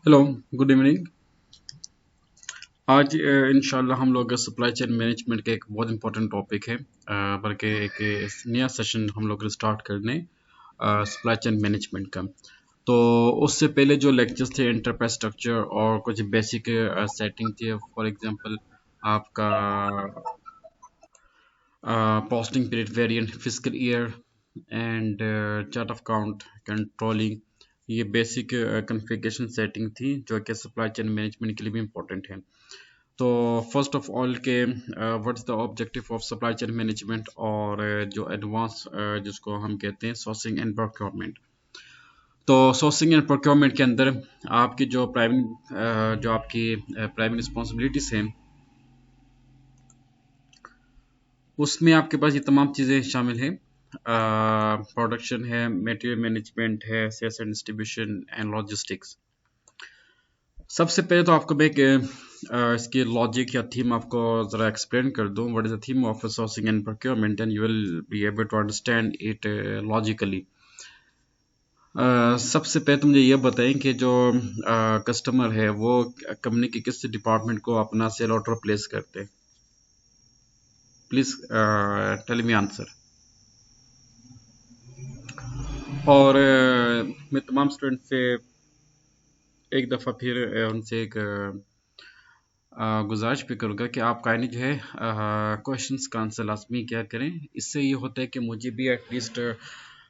Hello, good evening. आज इंशाल्लाह हम लोग सप्लाई चेन मैनेजमेंट के एक बहुत इंपॉर्टेंट टॉपिक है, बल्कि एक नया सेशन हम लोग स्टार्ट करने सप्लाई चेन मैनेजमेंट का। तो उससे पहले जो लेक्चर्स थे एंटरप्राइज स्ट्रक्चर और कुछ बेसिक सेटिंग थी। फॉर एग्जांपल आपका posting period variant, physical year and chart of count controlling. ये बेसिक कॉन्फ़िगरेशन सेटिंग थी जो कि सप्लाई चेन मैनेजमेंट के लिए भी इम्पोर्टेंट है। तो फर्स्ट ऑफ ऑल के what is the objective of supply chain management, और जो एडवांस जिसको हम कहते हैं सोर्सिंग एंड प्रोक्योरमेंट। तो सोर्सिंग एंड प्रोक्योरमेंट के अंदर आपकी जो प्राइमरी जो आपकी प्राइमरी रिस्पॉन्सिबिलिटीज हैं, उसमें आपके पास ये तमाम चीज़ें शामिल हैं। प्रोडक्शन है, मटेरियल मैनेजमेंट है, sales and distribution and logistics. सबसे पहले तो आपको मैं एक इसकी लॉजिक या थीम आपको ज़रा एक्सप्लेन कर दूं। What is the theme of sourcing and procurement, and you will be able to understand it logically. सबसे पहले तो मुझे ये बताएं कि जो कस्टमर है वो कंपनी के किस डिपार्टमेंट को अपना सेल ऑर्डर प्लेस करते हैं। Please tell me answer. और मैं तमाम स्टूडेंट से एक दफ़ा फिर उनसे एक गुजारिश भी करूँगा कि आप काइंडली जो है क्वेश्चंस का आंसर लाजमी क्या करें। इससे ये होता है कि मुझे भी एटलीस्ट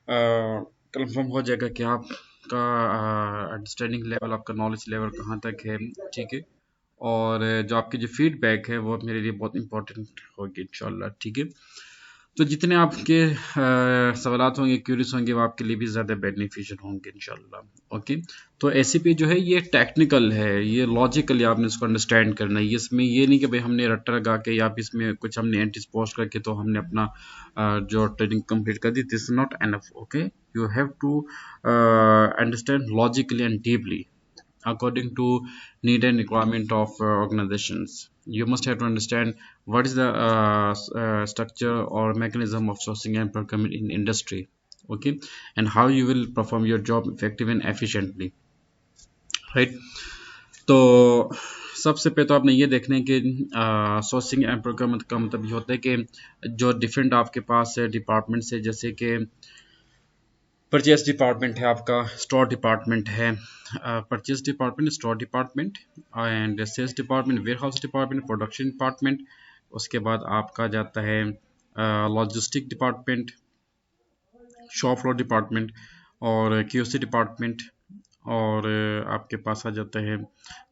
कंफर्म हो जाएगा कि आपका अंडरस्टैंडिंग लेवल, आपका नॉलेज लेवल कहाँ तक है। ठीक है। और जो आपकी जो फीडबैक है वो मेरे लिए बहुत इंपॉर्टेंट होगी इंशाल्लाह। ठीक है। तो जितने आपके सवालात होंगे, क्यूरीज होंगे, वो आपके लिए भी ज़्यादा बेनिफिशियल होंगे इंशाल्लाह। ओके। तो एसीपी जो है ये टेक्निकल है, ये लॉजिकली आपने इसको अंडरस्टैंड करना है। ये इसमें ये नहीं कि भाई हमने रट्टा लगा के या फिर इसमें कुछ हमने एंट्रीज पोस्ट करके तो हमने अपना जो ट्रेनिंग कंप्लीट कर दी। This is not enough. Okay. You have to understand logically and deeply according to need and requirement of organizations. You must have to understand what is the structure or mechanism of sourcing and procurement in industry. Okay. And how you will perform your job effectively and efficiently, right? तो सबसे पहले तो आपने ये देखना है कि sourcing and procurement का मतलब ये होता है कि जो डिफरेंट आपके पास डिपार्टमेंट्स है, जैसे कि परचेस डिपार्टमेंट है, आपका स्टोर डिपार्टमेंट है, purchase department, store department and sales department, warehouse department, production department. उसके बाद आपका जाता है logistic department, shop floor department और क्यूसी डिपार्टमेंट। और आपके पास आ जाता है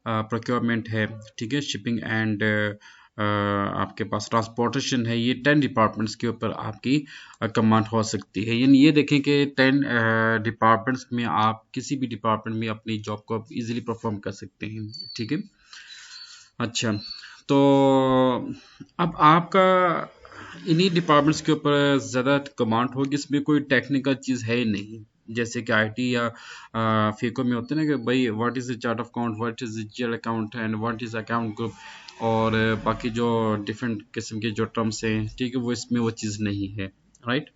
प्रोक्योरमेंट है। ठीक है। शिपिंग एंड आपके पास ट्रांसपोर्टेशन है। ये 10 डिपार्टमेंट्स के ऊपर आपकी कमांड हो सकती है। यानी ये देखें कि 10 डिपार्टमेंट्स में आप किसी भी डिपार्टमेंट में अपनी जॉब को इजीली परफॉर्म कर सकते हैं। ठीक है। अच्छा। तो अब आपका इन्हीं डिपार्टमेंट्स के ऊपर ज़्यादा कमांड होगी, इसमें कोई टेक्निकल चीज़ है ही नहीं। जैसे कि आईटी या फीको में होते हैं ना कि भाई what is the chart of account, what is the GL account and what is account group, और बाकी जो डिफरेंट किस्म के जो टर्म्स हैं, ठीक है, वो इसमें वो चीज़ नहीं है। राइट।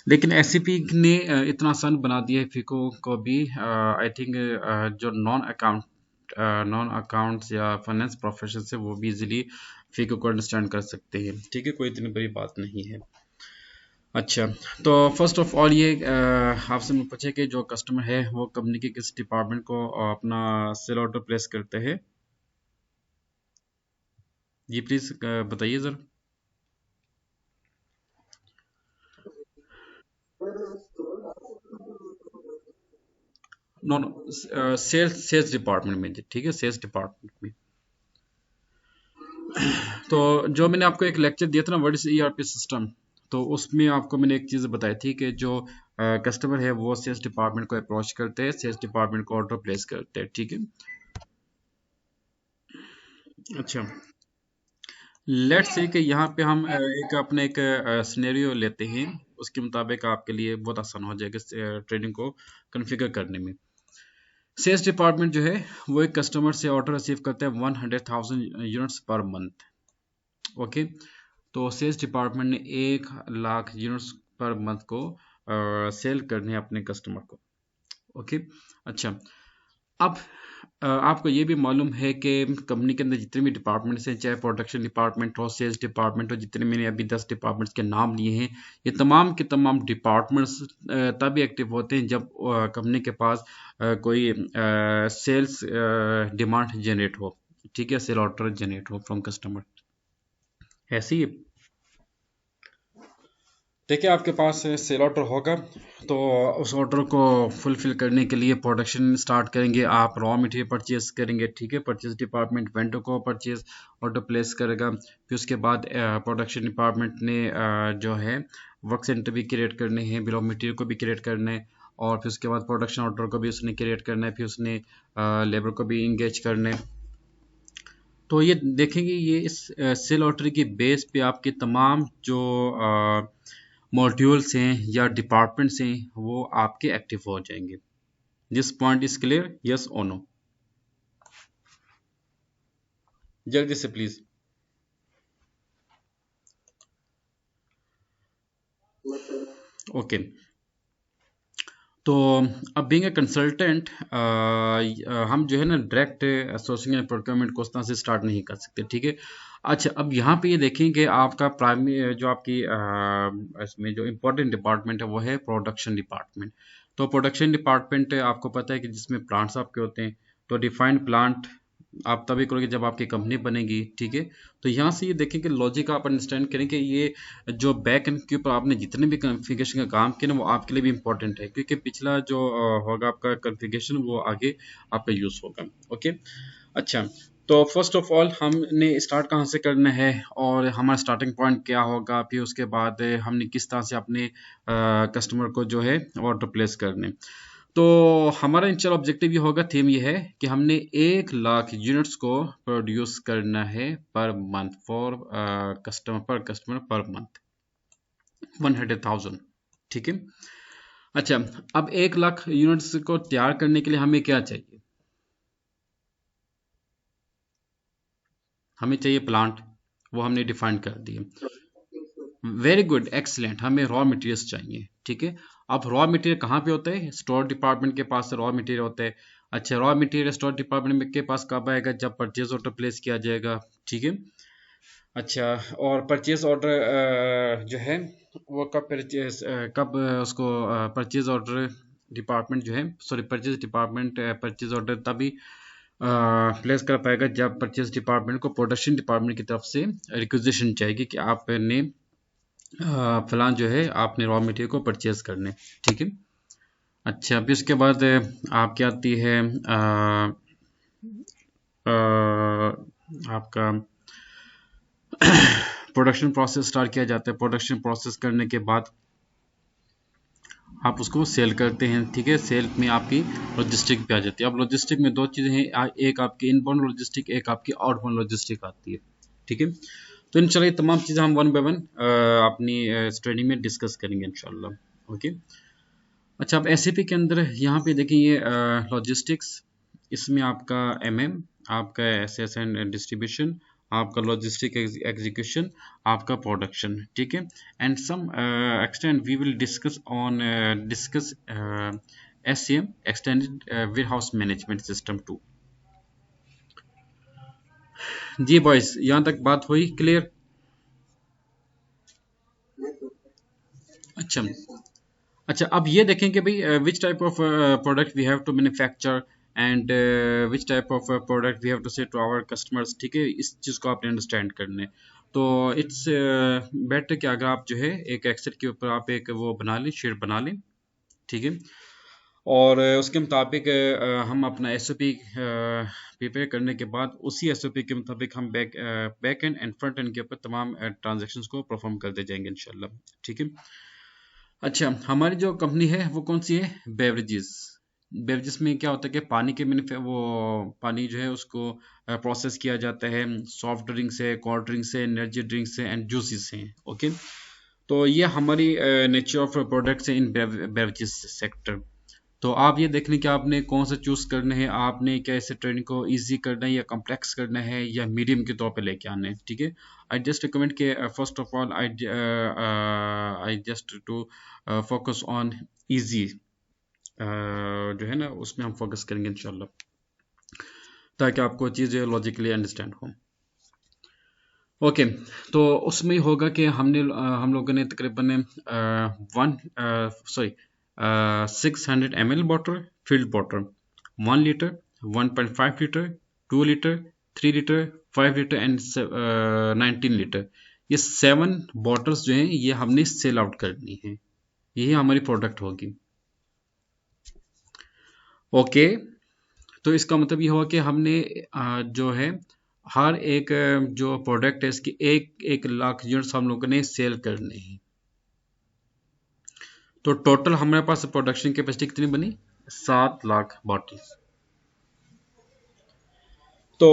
लेकिन एससीपी ने इतना आसान बना दिया है फीको को भी। आई थिंक जो नॉन अकाउंट्स या फाइनेंस प्रोफेशन से वो भी इजीली फीको को अंडरस्टैंड कर सकते हैं। ठीक है। कोई इतनी बड़ी बात नहीं है। अच्छा। तो फर्स्ट ऑफ ऑल ये आपसे मैं पूछे कि जो कस्टमर है वो कंपनी के किस डिपार्टमेंट को अपना सेल ऑर्डर प्लेस करते हैं। जी प्लीज़ बताइए ज़रा। No no, sales sales department में जी। ठीक है, सेल्स डिपार्टमेंट में। तो जो मैंने आपको एक लेक्चर दिया था ना, व्हाट इज ईआरपी सिस्टम, तो उसमें आपको मैंने एक चीज़ बताई थी कि जो कस्टमर है वो सेल्स डिपार्टमेंट को अप्रोच करते हैं, सेल्स डिपार्टमेंट को ऑर्डर प्लेस करते हैं। ठीक है। अच्छा। लेट्स से कि यहाँ पे हम एक अपने एक सिनेरियो लेते हैं, उसके मुताबिक आपके लिए बहुत आसान हो जाएगा ट्रेडिंग को कॉन्फ़िगर करने में। सेल्स डिपार्टमेंट जो है वो एक कस्टमर से ऑर्डर रिसीव करता है 100,000 यूनिट्स पर मंथ। ओके। तो सेल्स डिपार्टमेंट ने 1 लाख यूनिट्स पर मंथ को सेल करने हैं अपने कस्टमर को। ओके। अच्छा। अब आपको ये भी मालूम है कि कंपनी के अंदर जितने भी डिपार्टमेंट्स हैं, चाहे प्रोडक्शन डिपार्टमेंट हो, सेल्स डिपार्टमेंट हो, जितने मैंने अभी 10 डिपार्टमेंट्स के नाम लिए हैं, ये तमाम के तमाम डिपार्टमेंट्स तभी एक्टिव होते हैं जब कंपनी के पास कोई सेल्स डिमांड जनरेट हो, ठीक है, सेल ऑर्डर जनरेट हो फ्रॉम कस्टमर। ऐसे ही देखिए, आपके पास सेल ऑर्डर होगा तो उस ऑर्डर को फुलफिल करने के लिए प्रोडक्शन स्टार्ट करेंगे, आप रॉ मटेरियल परचेज करेंगे, ठीक है, परचेज डिपार्टमेंट वेंडर को परचेज ऑर्डर प्लेस करेगा, फिर उसके बाद प्रोडक्शन डिपार्टमेंट ने जो है वर्क सेंटर भी क्रिएट करने हैं, बिल ऑफ मटेरियल को भी क्रिएट करना है, और फिर उसके बाद प्रोडक्शन ऑर्डर को भी उसने क्रिएट करना है, फिर उसने लेबर को भी इंगेज करना है। तो ये देखेंगे, ये इस सेल ऑर्डर की बेस पे आपके तमाम जो मॉड्यूल्स हैं या डिपार्टमेंट्स हैं वो आपके एक्टिव हो जाएंगे। This point is clear, yes और नो? जल्दी से प्लीज। ओके। तो अब बीइंग ए कंसल्टेंट हम जो है ना डायरेक्ट सोर्सिंग एंड प्रोक्योरमेंट को उस तरह से स्टार्ट नहीं कर सकते, ठीक है। अच्छा, अब यहाँ पे ये देखेंगे आपका प्राइमरी जो आपकी इसमें जो इम्पोर्टेंट डिपार्टमेंट है वो है प्रोडक्शन डिपार्टमेंट। तो प्रोडक्शन डिपार्टमेंट आपको पता है कि जिसमें प्लांट्स आपके होते हैं। तो डिफाइंड प्लांट आप तभी करोगे जब आपकी कंपनी बनेगी, ठीक है। तो यहाँ से ये देखें कि लॉजिक आप अंडरस्टैंड करें कि ये जो बैक एंड के ऊपर आपने जितने भी कॉन्फ़िगरेशन का काम किया ना वो आपके लिए भी इंपॉर्टेंट है, क्योंकि पिछला जो होगा आपका कॉन्फ़िगरेशन वो आगे आपका यूज़ होगा। ओके। अच्छा, तो फर्स्ट ऑफ ऑल हमने स्टार्ट कहाँ से करना है और हमारा स्टार्टिंग पॉइंट क्या होगा, फिर उसके बाद हमने किस तरह से अपने कस्टमर को जो है ऑर्डर प्लेस करने। तो हमारा इनिशियल ऑब्जेक्टिव ये होगा, थीम ये है कि हमने 1 लाख यूनिट्स को प्रोड्यूस करना है per month for customer per month 100,000, ठीक है। अच्छा, अब 1 लाख यूनिट्स को तैयार करने के लिए हमें क्या चाहिए? हमें चाहिए प्लांट, वो हमने डिफाइन कर दिया। वेरी गुड, एक्सीलेंट, हमें रॉ मटेरियल्स चाहिए, ठीक है। अब रॉ मटेरियल कहाँ पे होता है? स्टोर डिपार्टमेंट के पास रॉ मटेरियल होता है। अच्छा, रॉ मटेरियल स्टोर डिपार्टमेंट के पास कब आएगा? जब परचेज ऑर्डर प्लेस किया जाएगा, ठीक है। अच्छा, और परचेज ऑर्डर जो है वो कब परचेज कब उसको परचेज ऑर्डर डिपार्टमेंट जो है, sorry, purchase department purchase order तभी प्लेस कर पाएगा जब परचेज डिपार्टमेंट को प्रोडक्शन डिपार्टमेंट की तरफ से रिक्वेजिशन चाहिए कि आपने फलां जो है आपने रॉ मटेरियल को परचेज करने, ठीक है। अच्छा, अभी उसके बाद आपकी आती है आपका प्रोडक्शन प्रोसेस स्टार्ट किया जाता है। प्रोडक्शन प्रोसेस करने के बाद आप उसको सेल करते हैं, ठीक है। सेल में आपकी लॉजिस्टिक पे आ जाती है। अब लॉजिस्टिक में दो चीज़ें हैं, एक आपकी इनबाउंड लॉजिस्टिक, एक आपकी आउटबाउंड लॉजिस्टिक आती है, ठीक है। तो इंशाल्लाह ये तमाम चीज़ें हम वन बाय वन अपनी ट्रेनिंग में डिस्कस करेंगे इंशाल्लाह। ओके। अच्छा, अब एसएपी के अंदर यहाँ पे देखिए ये लॉजिस्टिक्स, इसमें आपका एमएम, आपका एसएस एंड डिस्ट्रीब्यूशन, आपका लॉजिस्टिक एग्जीक्यूशन, आपका प्रोडक्शन, ठीक है। And some extend we will discuss SCM, extended warehouse management system too. जी बॉयज, यहाँ तक बात हुई क्लियर? अच्छा। अच्छा, अब ये देखें कि भाई which type of product we have to manufacture and which type of product we have to say to our customers, ठीक है। इस चीज़ को आपने अंडरस्टैंड करना है। तो इट्स बेटर कि अगर आप जो है एक एक्सेल के ऊपर आप एक वो बना लें, शीट बना लें, ठीक है। और उसके मुताबिक हम अपना एसओपी प्रिपेयर करने के बाद उसी एसओपी के मुताबिक हम back and and front end के ऊपर तमाम ट्रांजेक्शंस को परफॉर्म करते जाएंगे इंशाल्लाह, ठीक है। अच्छा, हमारी जो कंपनी है वो कौन सी है? बेवरेजेस। बेवरेजेस में क्या होता है कि पानी के वो पानी जो है उसको प्रोसेस किया जाता है, सॉफ्ट ड्रिंक से, कोल्ड ड्रिंक से, एनर्जी ड्रिंक से एंड जूसेस से, ओके। तो ये हमारी नेचर ऑफ प्रोडक्ट्स है इन बेवरेजेस सेक्टर। तो आप ये देखने कि आपने कौन सा चूज करना है, आपने क्या इसे ट्रेनिंग को इजी करना है या कॉम्प्लेक्स करना है या मीडियम के तौर पे लेके आना है, ठीक है। आई जस्ट रिकमेंड के first of all I just to focus on easy, जो है ना उसमें हम फोकस करेंगे इंशाल्लाह। ताकि आपको चीज़ लॉजिकली अंडरस्टैंड हो। ओके, तो उसमें होगा कि हम लोगों ने तकरीबन one sorry 600 ml bottle, field bottle, 1 litre, 1.5 litre, 2 litre, 3 litre, 5 litre and 19 litre, ये 7 बॉटल्स जो हैं ये हमने सेल आउट करनी है, यही हमारी प्रोडक्ट होगी। ओके, तो इसका मतलब ये हुआ कि हमने जो है हर एक जो प्रोडक्ट है इसकी 1 लाख यूनिट्स हम लोगों ने सेल करने हैं। तो टोटल हमारे पास प्रोडक्शन कैपेसिटी कितनी बनी? 7 लाख बॉटल। तो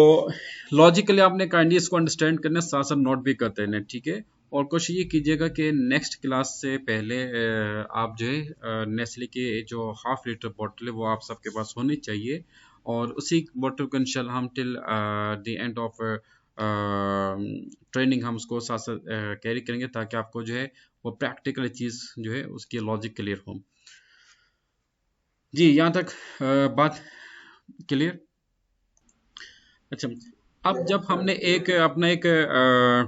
लॉजिकली आपने काइंडली इसको अंडरस्टैंड करना, साथ साथ नोट भी करते रहना, ठीक है। और कोशिश ये कीजिएगा कि नेक्स्ट क्लास से पहले आप जो है नेस्ले की जो ½ लीटर बॉटल है वो आप सबके पास होनी चाहिए, और उसी बॉटल को इंशाल्लाह हम till the end of training हम उसको साथ साथ कैरी करेंगे, ताकि आपको जो है वो प्रैक्टिकल चीज़ जो है उसकी लॉजिक क्लियर हो। जी, यहाँ तक बात क्लियर? अच्छा, अब जब हमने एक अपना एक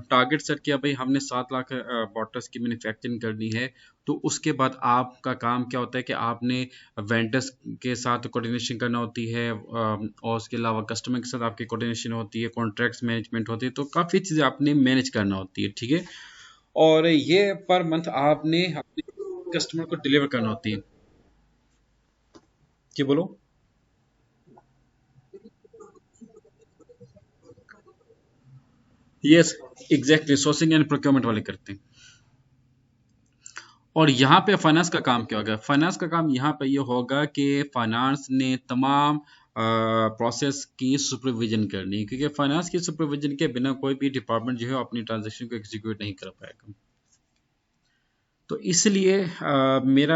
टारगेट सेट किया, भाई हमने 7 लाख बॉटल्स की मैन्युफैक्चरिंग करनी है, तो उसके बाद आपका काम क्या होता है कि आपने वेंडर्स के साथ कोऑर्डिनेशन करना होती है, और उसके अलावा कस्टमर के साथ आपकी कोऑर्डिनेशन होती है, कॉन्ट्रैक्ट्स मैनेजमेंट होती है, तो काफ़ी चीज़ें आपने मैनेज करना होती है, ठीक है। और ये पर मंथ आपने अपने कस्टमर को डिलीवर करना होती है। जी बोलो। Yes, exactly, sourcing and procurement वाले करते हैं। और यहाँ पे फाइनेंस का काम क्या होगा? फाइनेंस का काम यहाँ पे ये होगा कि फाइनेंस ने तमाम प्रोसेस की सुपरविजन करनी है, क्योंकि फाइनेंस की सुपरविजन के बिना कोई भी डिपार्टमेंट जो है अपनी ट्रांजेक्शन को एग्जीक्यूट नहीं कर पाएगा। तो इसलिए मेरा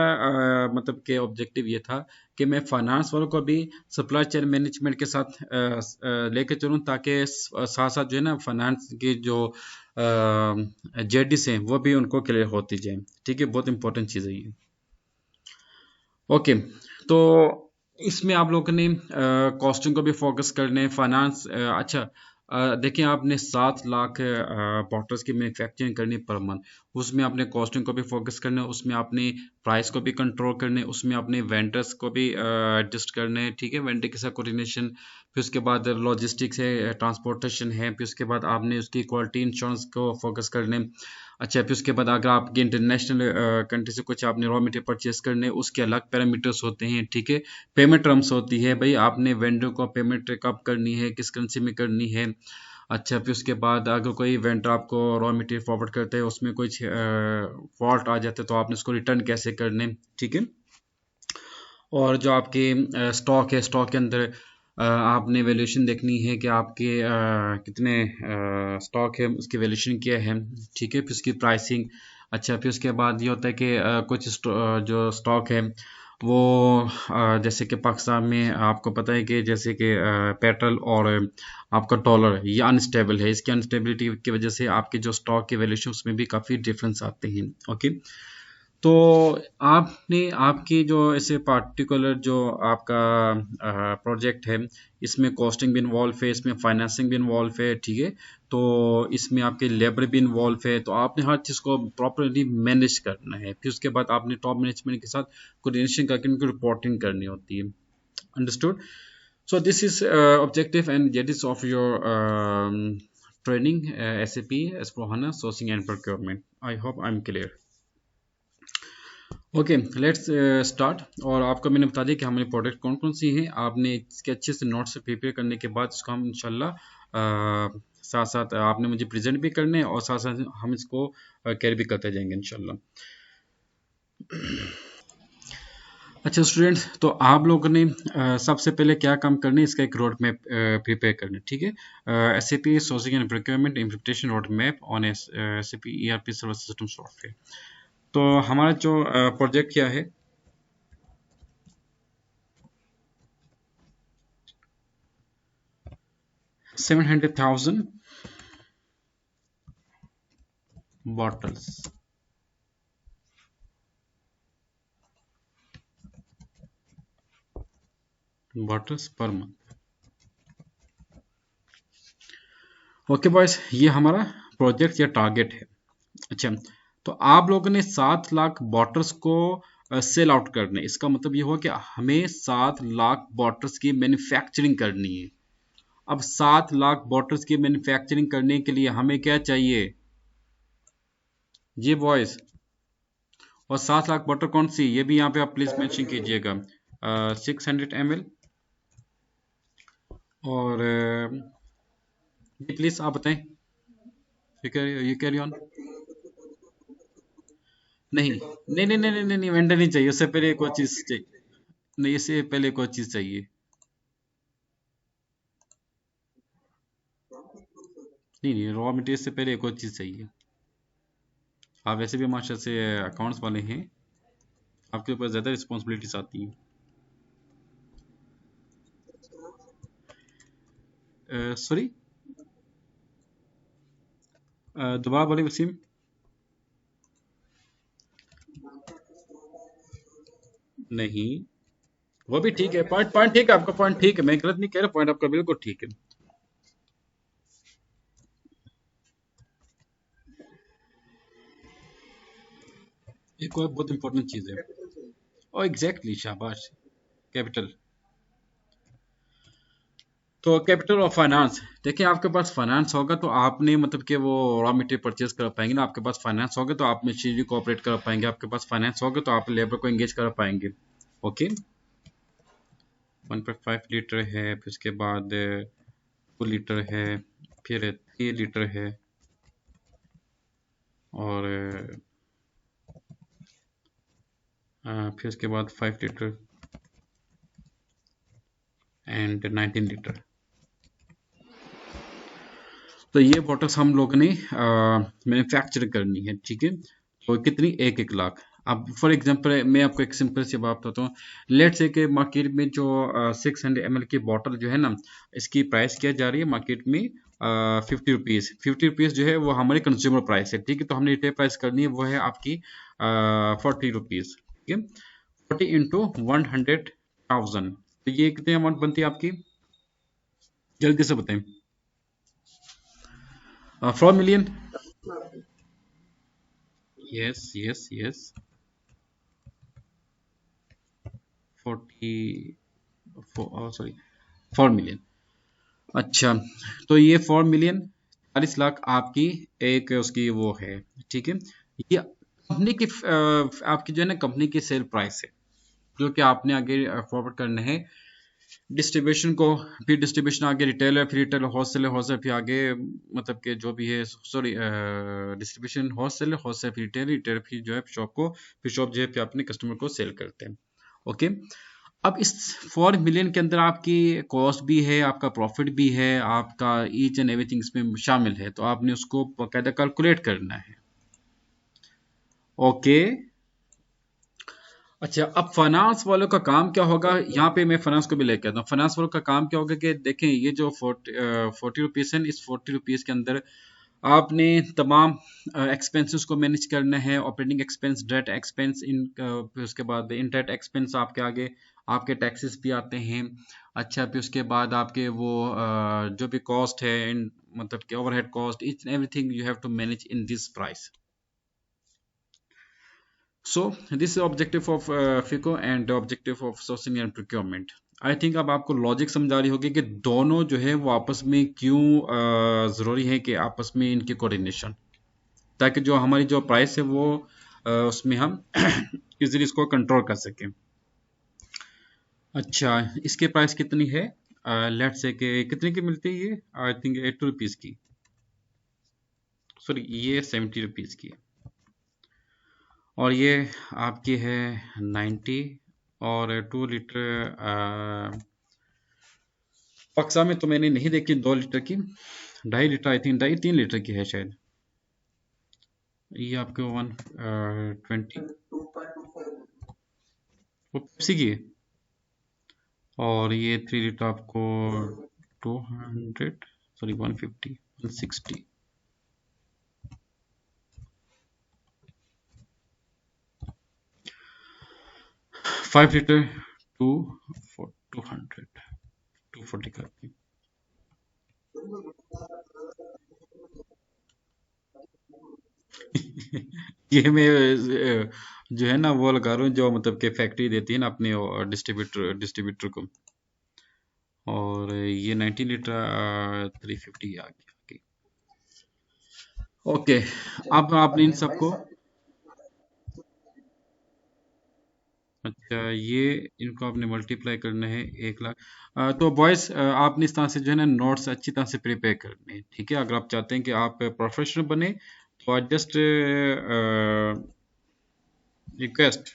मतलब कि ऑब्जेक्टिव ये था कि मैं फाइनेंस वालों को भी सप्लाई चेन मैनेजमेंट के साथ लेके चलूँ, ताकि साथ साथ जो है ना फाइनेंस की जो जेडीस हैं वो भी उनको क्लियर होती जाए, ठीक है। बहुत इंपॉर्टेंट चीज़ है ये। ओके, तो इसमें आप लोगों ने कॉस्टिंग को भी फोकस करने हैं, फाइनेंस अच्छा, देखिए आपने 7 लाख बॉटल्स की मैन्युफैक्चरिंग करनी पर मंथ, उसमें आपने कॉस्टिंग को भी फोकस करना है, उसमें आपने प्राइस को भी कंट्रोल करने, उसमें आपने वेंडर्स को भी एडजस्ट करने, ठीक है, वेंडर के साथ कोऑर्डिनेशन, फिर उसके बाद लॉजिस्टिक्स है, ट्रांसपोर्टेशन है, फिर उसके बाद आपने उसकी क्वालिटी इंश्योरेंस को फोकस करने। अच्छा, फिर उसके बाद अगर आपके इंटरनेशनल कंट्री से कुछ आपने रॉ मटेरियल परचेस करने, उसके अलग पैरामीटर्स होते हैं, ठीक है। पेमेंट टर्म्स होती है, भाई आपने वेंडर को पेमेंट कब करनी है, किस करेंसी में करनी है। अच्छा, फिर उसके बाद अगर कोई वेंडर आपको रॉ मटेरियल फॉरवर्ड करते हैं, उसमें कुछ फॉल्ट आ जाते हैं, तो आपने उसको रिटर्न कैसे करने, ठीक है। और जो आपके स्टॉक है, स्टॉक के अंदर आपने वैल्यूएशन देखनी है कि आपके कितने स्टॉक है, उसकी वैल्यूएशन क्या है, ठीक है। फिर उसकी प्राइसिंग। अच्छा, फिर उसके बाद ये होता है कि कुछ जो स्टॉक है वो जैसे कि पाकिस्तान में आपको पता है कि जैसे कि पेट्रोल और आपका डॉलर ये अनस्टेबल है, इसकी अनस्टेबिलिटी की वजह से आपके जो स्टॉक के वैल्यूएशन उसमें भी काफ़ी डिफरेंस आते हैं। ओके, तो आपने आपकी जो ऐसे पार्टिकुलर जो आपका प्रोजेक्ट है, इसमें कॉस्टिंग भी इन्वॉल्व है, इसमें फाइनेंसिंग भी इन्वॉल्व है, ठीक है। तो इसमें आपके लेबर भी इन्वॉल्व है, तो आपने हर चीज़ को प्रॉपरली मैनेज करना है। फिर उसके बाद आपने टॉप मैनेजमेंट के साथ कोऑर्डिनेशन करके उनको रिपोर्टिंग करनी होती है। Understood? So this is objective and that is of your training SAP S/4HANA sourcing and procurement. I hope I am clear. Okay, let's start. और आपको मैंने बता दिया कि हमारी प्रोडक्ट कौन कौन सी हैं, आपने इसके अच्छे से नोट्स प्रिपेयर करने के बाद इसको हम इंशाल्लाह साथ साथ आपने मुझे प्रेजेंट भी करने हैं, और साथ साथ हम इसको कैरी भी करते जाएंगे इंशाल्लाह। अच्छा स्टूडेंट्स, तो आप लोगों ने सबसे पहले क्या काम करना है, इसका एक रोड मैप प्रिपेयर करना है, ठीक है। SAP sourcing and procurement implementation road map on SAP ERP server system software. तो हमारा जो प्रोजेक्ट क्या है, 700,000 bottles per month। Okay boys, ये हमारा प्रोजेक्ट या टारगेट है। अच्छा, तो आप लोगों ने 7 लाख बॉटल्स को सेल आउट करने, इसका मतलब ये हुआ कि हमें 7 लाख बॉटल्स की मैन्युफैक्चरिंग करनी है। अब 7 लाख बॉटल्स की मैन्युफैक्चरिंग करने के लिए हमें क्या चाहिए जी बॉयज? और 7 लाख बॉटल कौन सी, ये भी यहाँ पे आप प्लीज मेंशन कीजिएगा। 600 ml। और प्लीज आप बताएं। You carry on. नहीं नहीं नहीं नहीं नहीं नहीं, वेंडर नहीं चाहिए, उससे पहले एक और चीज चाहिए। नहीं, इससे पहले एक और चीज चाहिए। नहीं नहीं, रॉ मटेरियल से पहले एक और चीज चाहिए। आप वैसे भी हमारे से अकाउंट्स वाले हैं, आपके ऊपर ज्यादा रिस्पॉन्सिबिलिटीज आती हैं। सॉरी, दोबारा बोले वसीम। नहीं, वो भी ठीक है, पॉइंट पॉइंट ठीक है आपका, पॉइंट ठीक है, मैं गलत नहीं कह रहा, पॉइंट आपका बिल्कुल ठीक है। एक और बहुत इंपॉर्टेंट चीज है। और एग्जैक्टली, शाबाश। कैपिटल। तो कैपिटल और फाइनेंस, देखिए आपके पास फाइनेंस होगा तो आपने मतलब कि वो रॉ मटेरियल परचेज कर पाएंगे ना, आपके पास फाइनेंस होगा तो आप मशीनरी को ऑपरेट कर पाएंगे, आपके पास फाइनेंस होगा तो आप लेबर को एंगेज कर पाएंगे। ओके। 1.5 लीटर है, फिर उसके बाद 2 लीटर है, फिर 3 लीटर है, और फिर उसके बाद 5 लीटर एंड 19 लीटर। तो ये बॉटल्स हम लोग ने मैन्युफैक्चर करनी है, ठीक है। तो कितनी, 1-1 लाख। अब फॉर एग्जांपल मैं आपको एक सिंपल सी बात बताता हूँ। लेट्स से कि मार्केट में जो 600 ml की बॉटल जो है ना, इसकी प्राइस क्या जा रही है मार्केट में, 50 रुपीज़। 50 रुपीज़ जो है वो हमारी कंज्यूमर प्राइस है, ठीक है। तो हमने रिटेल प्राइस करनी है, वो है आपकी 40 रुपीज़, ठीक है। 40 × 100,000, तो ये कितनी अमाउंट बनती है आपकी, जल्दी से बताएं। 4 million. Yes yes yes. 40, sorry, 4 million. अच्छा, तो ये 4 मिलियन, 40 लाख आपकी एक उसकी वो है, ठीक है। ये कंपनी की आपकी जो है ना कंपनी की सेल प्राइस है, जो कि आपने आगे फॉरवर्ड करना है डिस्ट्रीब्यूशन को। फिर डिस्ट्रीब्यूशन आगे रिटेलर, फिर रिटेलर होलसेलर, होलसेलर फिर आगे मतलब कि जो भी है, सॉरी, डिस्ट्रीब्यूशन होलसेलर, होलसेलर फिर रिटेलर, रिटेलर फिर जो है शॉप को, फिर शॉप जो है फिर अपने कस्टमर को सेल करते हैं। ओके। अब इस 4 मिलियन के अंदर आपकी कॉस्ट भी है, आपका प्रॉफिट भी है, आपका ईच एंड एवरीथिंग इसमें शामिल है, तो आपने उसको बाकायदा कैलकुलेट करना है। ओके। अच्छा, अब फाइनेंस वालों का काम क्या होगा, यहाँ पे मैं फाइनेंस को भी लेके आता हूँ। फाइनेंस वालों का काम क्या होगा कि देखें, ये जो 40 रुपीज़ है, इस 40 रुपीज़ के अंदर आपने तमाम एक्सपेंसेस को मैनेज करना है। ऑपरेटिंग एक्सपेंस, डायरेक्ट एक्सपेंस, इन फिर उसके बाद इनडायरेक्ट एक्सपेंस, आपके आगे आपके टैक्सेस भी आते हैं। अच्छा, फिर उसके बाद आपके वो जो भी कॉस्ट है, मतलब कि overhead cost, each and everything you have to manage in this price. So this is the objective of FICO and the objective of sourcing and procurement. I think अब आपको लॉजिक समझ आ रही होगी कि दोनों जो है वो आपस में क्यों ज़रूरी है कि आपस में इनकी कोऑर्डिनेशन, ताकि जो हमारी जो प्राइस है वो उसमें हम इजीली इसको कंट्रोल कर सकें। अच्छा, इसके प्राइस कितनी है, लेट्स से कि कितने की मिलती है ये, आई थिंक 80 रुपीज़ की, सॉरी ये 70 रुपीज़ की, और ये आपकी है 90। और 2 लीटर पक्सा में तो मैंने नहीं देखी, 2 लीटर की, 2.5 लीटर, आई थिंक 2.5-3 लीटर की है शायद। ये आपके 120, वो पेप्सी की है। और ये 3 लीटर आपको 200, सॉरी 150, 160। 5 लीटर, 200, 240 का। ये मैं जो है ना वो लगा रहा हूँ, जो मतलब कि फैक्ट्री देती है ना अपने डिस्ट्रीब्यूटर डिस्ट्रीब्यूटर को। और ये 19 लीटर 350 आ गया। ओके, अब आपने इन सबको, अच्छा ये इनको आपने मल्टीप्लाई करना है 1 लाख। तो बॉयस आपने इस तरह से जो है ना नोट्स अच्छी तरह से प्रिपेयर करने हैं, ठीक है। अगर आप चाहते हैं कि आप प्रोफेशनल बने तो आई जस्ट रिक्वेस्ट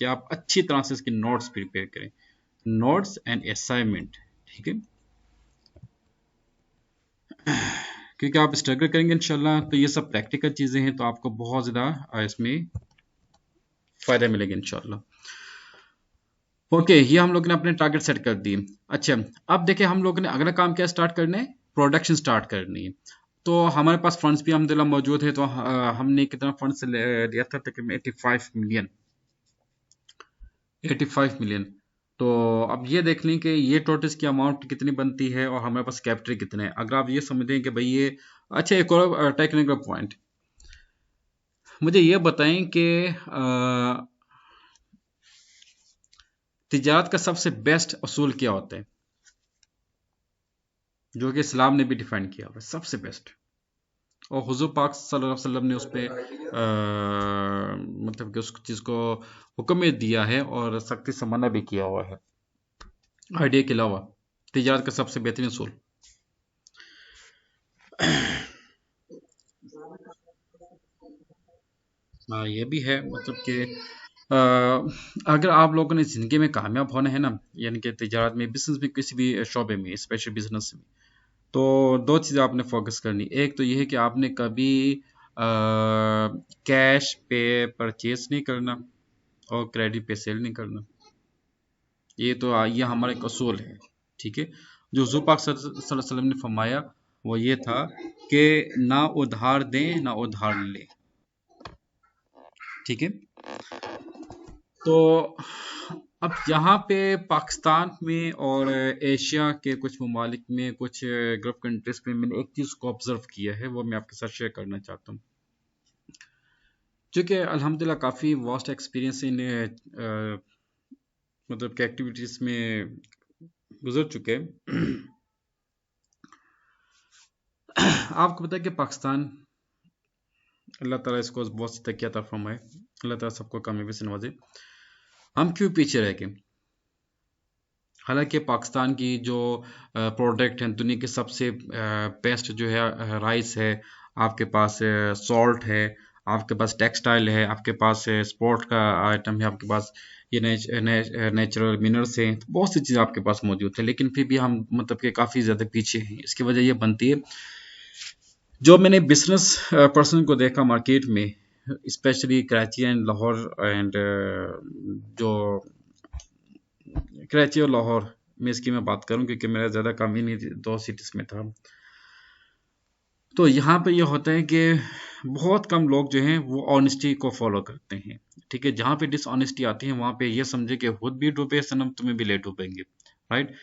कि आप अच्छी तरह से इसके नोट्स प्रिपेयर करें, नोट्स एंड असाइनमेंट, ठीक है। क्योंकि आप स्ट्रगल करेंगे इंशाल्लाह तो ये सब प्रैक्टिकल चीज़ें हैं, तो आपको बहुत ज़्यादा इसमें फ़ायदा मिलेगा इंशाल्लाह। ओके, ये हम लोग ने अपने टारगेट सेट कर दिए। अच्छा, अब देखिए हम लोग ने अगला काम क्या स्टार्ट करना है, प्रोडक्शन स्टार्ट करनी है। तो हमारे पास फंड्स भी अल्हम्दुलिल्लाह मौजूद है। तो हमने कितना फंड्स लिया था, तकरीबन 85 मिलियन, 85 मिलियन। तो अब ये देख लें कि ये टोटल की अमाउंट कितनी बनती है और हमारे पास कैपिटल कितना है। अगर आप ये समझें कि भाई ये, अच्छा एक और टेक्निकल पॉइंट, मुझे ये बताएं कि तिजारत का सबसे बेस्ट असूल क्या होता है, जो कि इस्लाम ने भी डिफाइन किया हुआ है सबसे बेस्ट, और हुजूर पाक सल्लल्लाहु अलैहि वसल्लम ने उस पे मतलब कि उस चीज़ को हुक्म में दिया है और सख्ती से मना भी किया हुआ है। आइडिया के अलावा तिजारत का सबसे बेहतरीन असूल, हाँ ये भी है, मतलब कि अगर आप लोगों ने ज़िंदगी में कामयाब होना है ना, यानी कि तिजारत में, बिजनेस में, किसी भी शोबे में, स्पेशल बिजनेस में, तो दो चीज़ें आपने फोकस करनी। एक तो ये है कि आपने कभी कैश पे परचेज नहीं करना और क्रेडिट पे सेल नहीं करना। ये तो ये हमारा एक असूल है, ठीक है। जो हुज़ूर पाक सल्लल्लाहु अलैहि वसल्लम ने फरमाया वो ये था कि ना उधार दें ना उधार लें, ठीक है। तो अब यहाँ पे पाकिस्तान में और एशिया के कुछ ममालिक में, कुछ गल्फ कंट्रीज में, मैंने एक चीज़ को ऑब्जर्व किया है, वो मैं आपके साथ शेयर करना चाहता हूँ। चूँकि अल्हम्दुलिल्लाह काफ़ी वास्ट एक्सपीरियंस इन मतलब कि एक्टिविटीज़ में गुजर चुके हैं। आपको पता है कि पाकिस्तान, अल्लाह ताला इसको बहुत सी तकिया अता फरमाए, अल्लाह ताला सबको कामयाबी से नवाजे। हम क्यों पीछे रह गए? हालांकि पाकिस्तान की जो प्रोडक्ट हैं, दुनिया के सबसे बेस्ट जो है राइस है, आपके पास सॉल्ट है, आपके पास टेक्सटाइल है, आपके पास स्पोर्ट का आइटम है, आपके पास ये नेचुरल मिनरल्स हैं, तो बहुत सी चीज़ें आपके पास मौजूद है। लेकिन फिर भी हम मतलब कि काफ़ी ज़्यादा पीछे हैं। इसकी वजह यह बनती है, जो मैंने बिजनेस पर्सन को देखा मार्केट में, specially Karachi and Lahore and जो कराची और लाहौर में, इसकी मैं बात करूं क्योंकि मेरा ज़्यादा काम ही नहीं दो सिटीज़ में था। तो यहाँ पे ये होता है कि बहुत कम लोग जो हैं वो ऑनेस्टी को फॉलो करते हैं, ठीक है। जहाँ पे डिसऑनेस्टी आती है वहाँ पे ये समझे कि खुद भी डूबे सनम, तुम्हें भी ले डूबेंगे, राइट।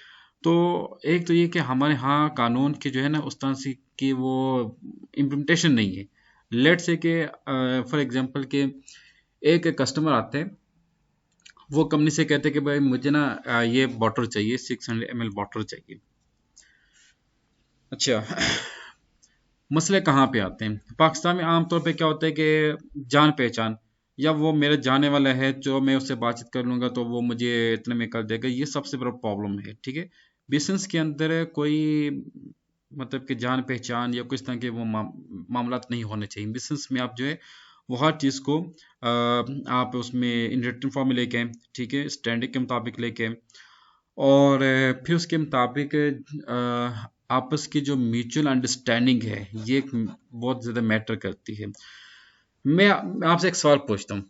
तो एक तो ये कि हमारे यहाँ कानून के जो है ना उस तरह से कि वो इम्प्लीमेंटेशन नहीं है। लेट से कि फॉर एग्जांपल के एक कस्टमर आते हैं, वो कंपनी से कहते हैं कि भाई मुझे ना ये बॉटल चाहिए, 600 ml बॉटल चाहिए। अच्छा, मसले कहाँ पे आते हैं पाकिस्तान में? आमतौर पे क्या होता है कि जान पहचान, या वो मेरे जाने वाला है, जो मैं उससे बातचीत कर लूंगा तो वो मुझे इतने में कर देगा, ये सबसे बड़ा प्रॉब्लम है, ठीक है। बिजनेस के अंदर कोई मतलब कि जान पहचान या कुछ तरह के वो मामलात नहीं होने चाहिए। बिजनेस में आप जो है वो हर चीज़ को आप उसमें इन रिटन फॉर्म में लेके आएं, ठीक है, स्टैंडर्ड के मुताबिक लेके आएं। और फिर उसके मुताबिक आपस की जो म्यूचुअल अंडरस्टैंडिंग है, ये एक बहुत ज़्यादा मैटर करती है। मैं आपसे एक सवाल पूछता हूँ,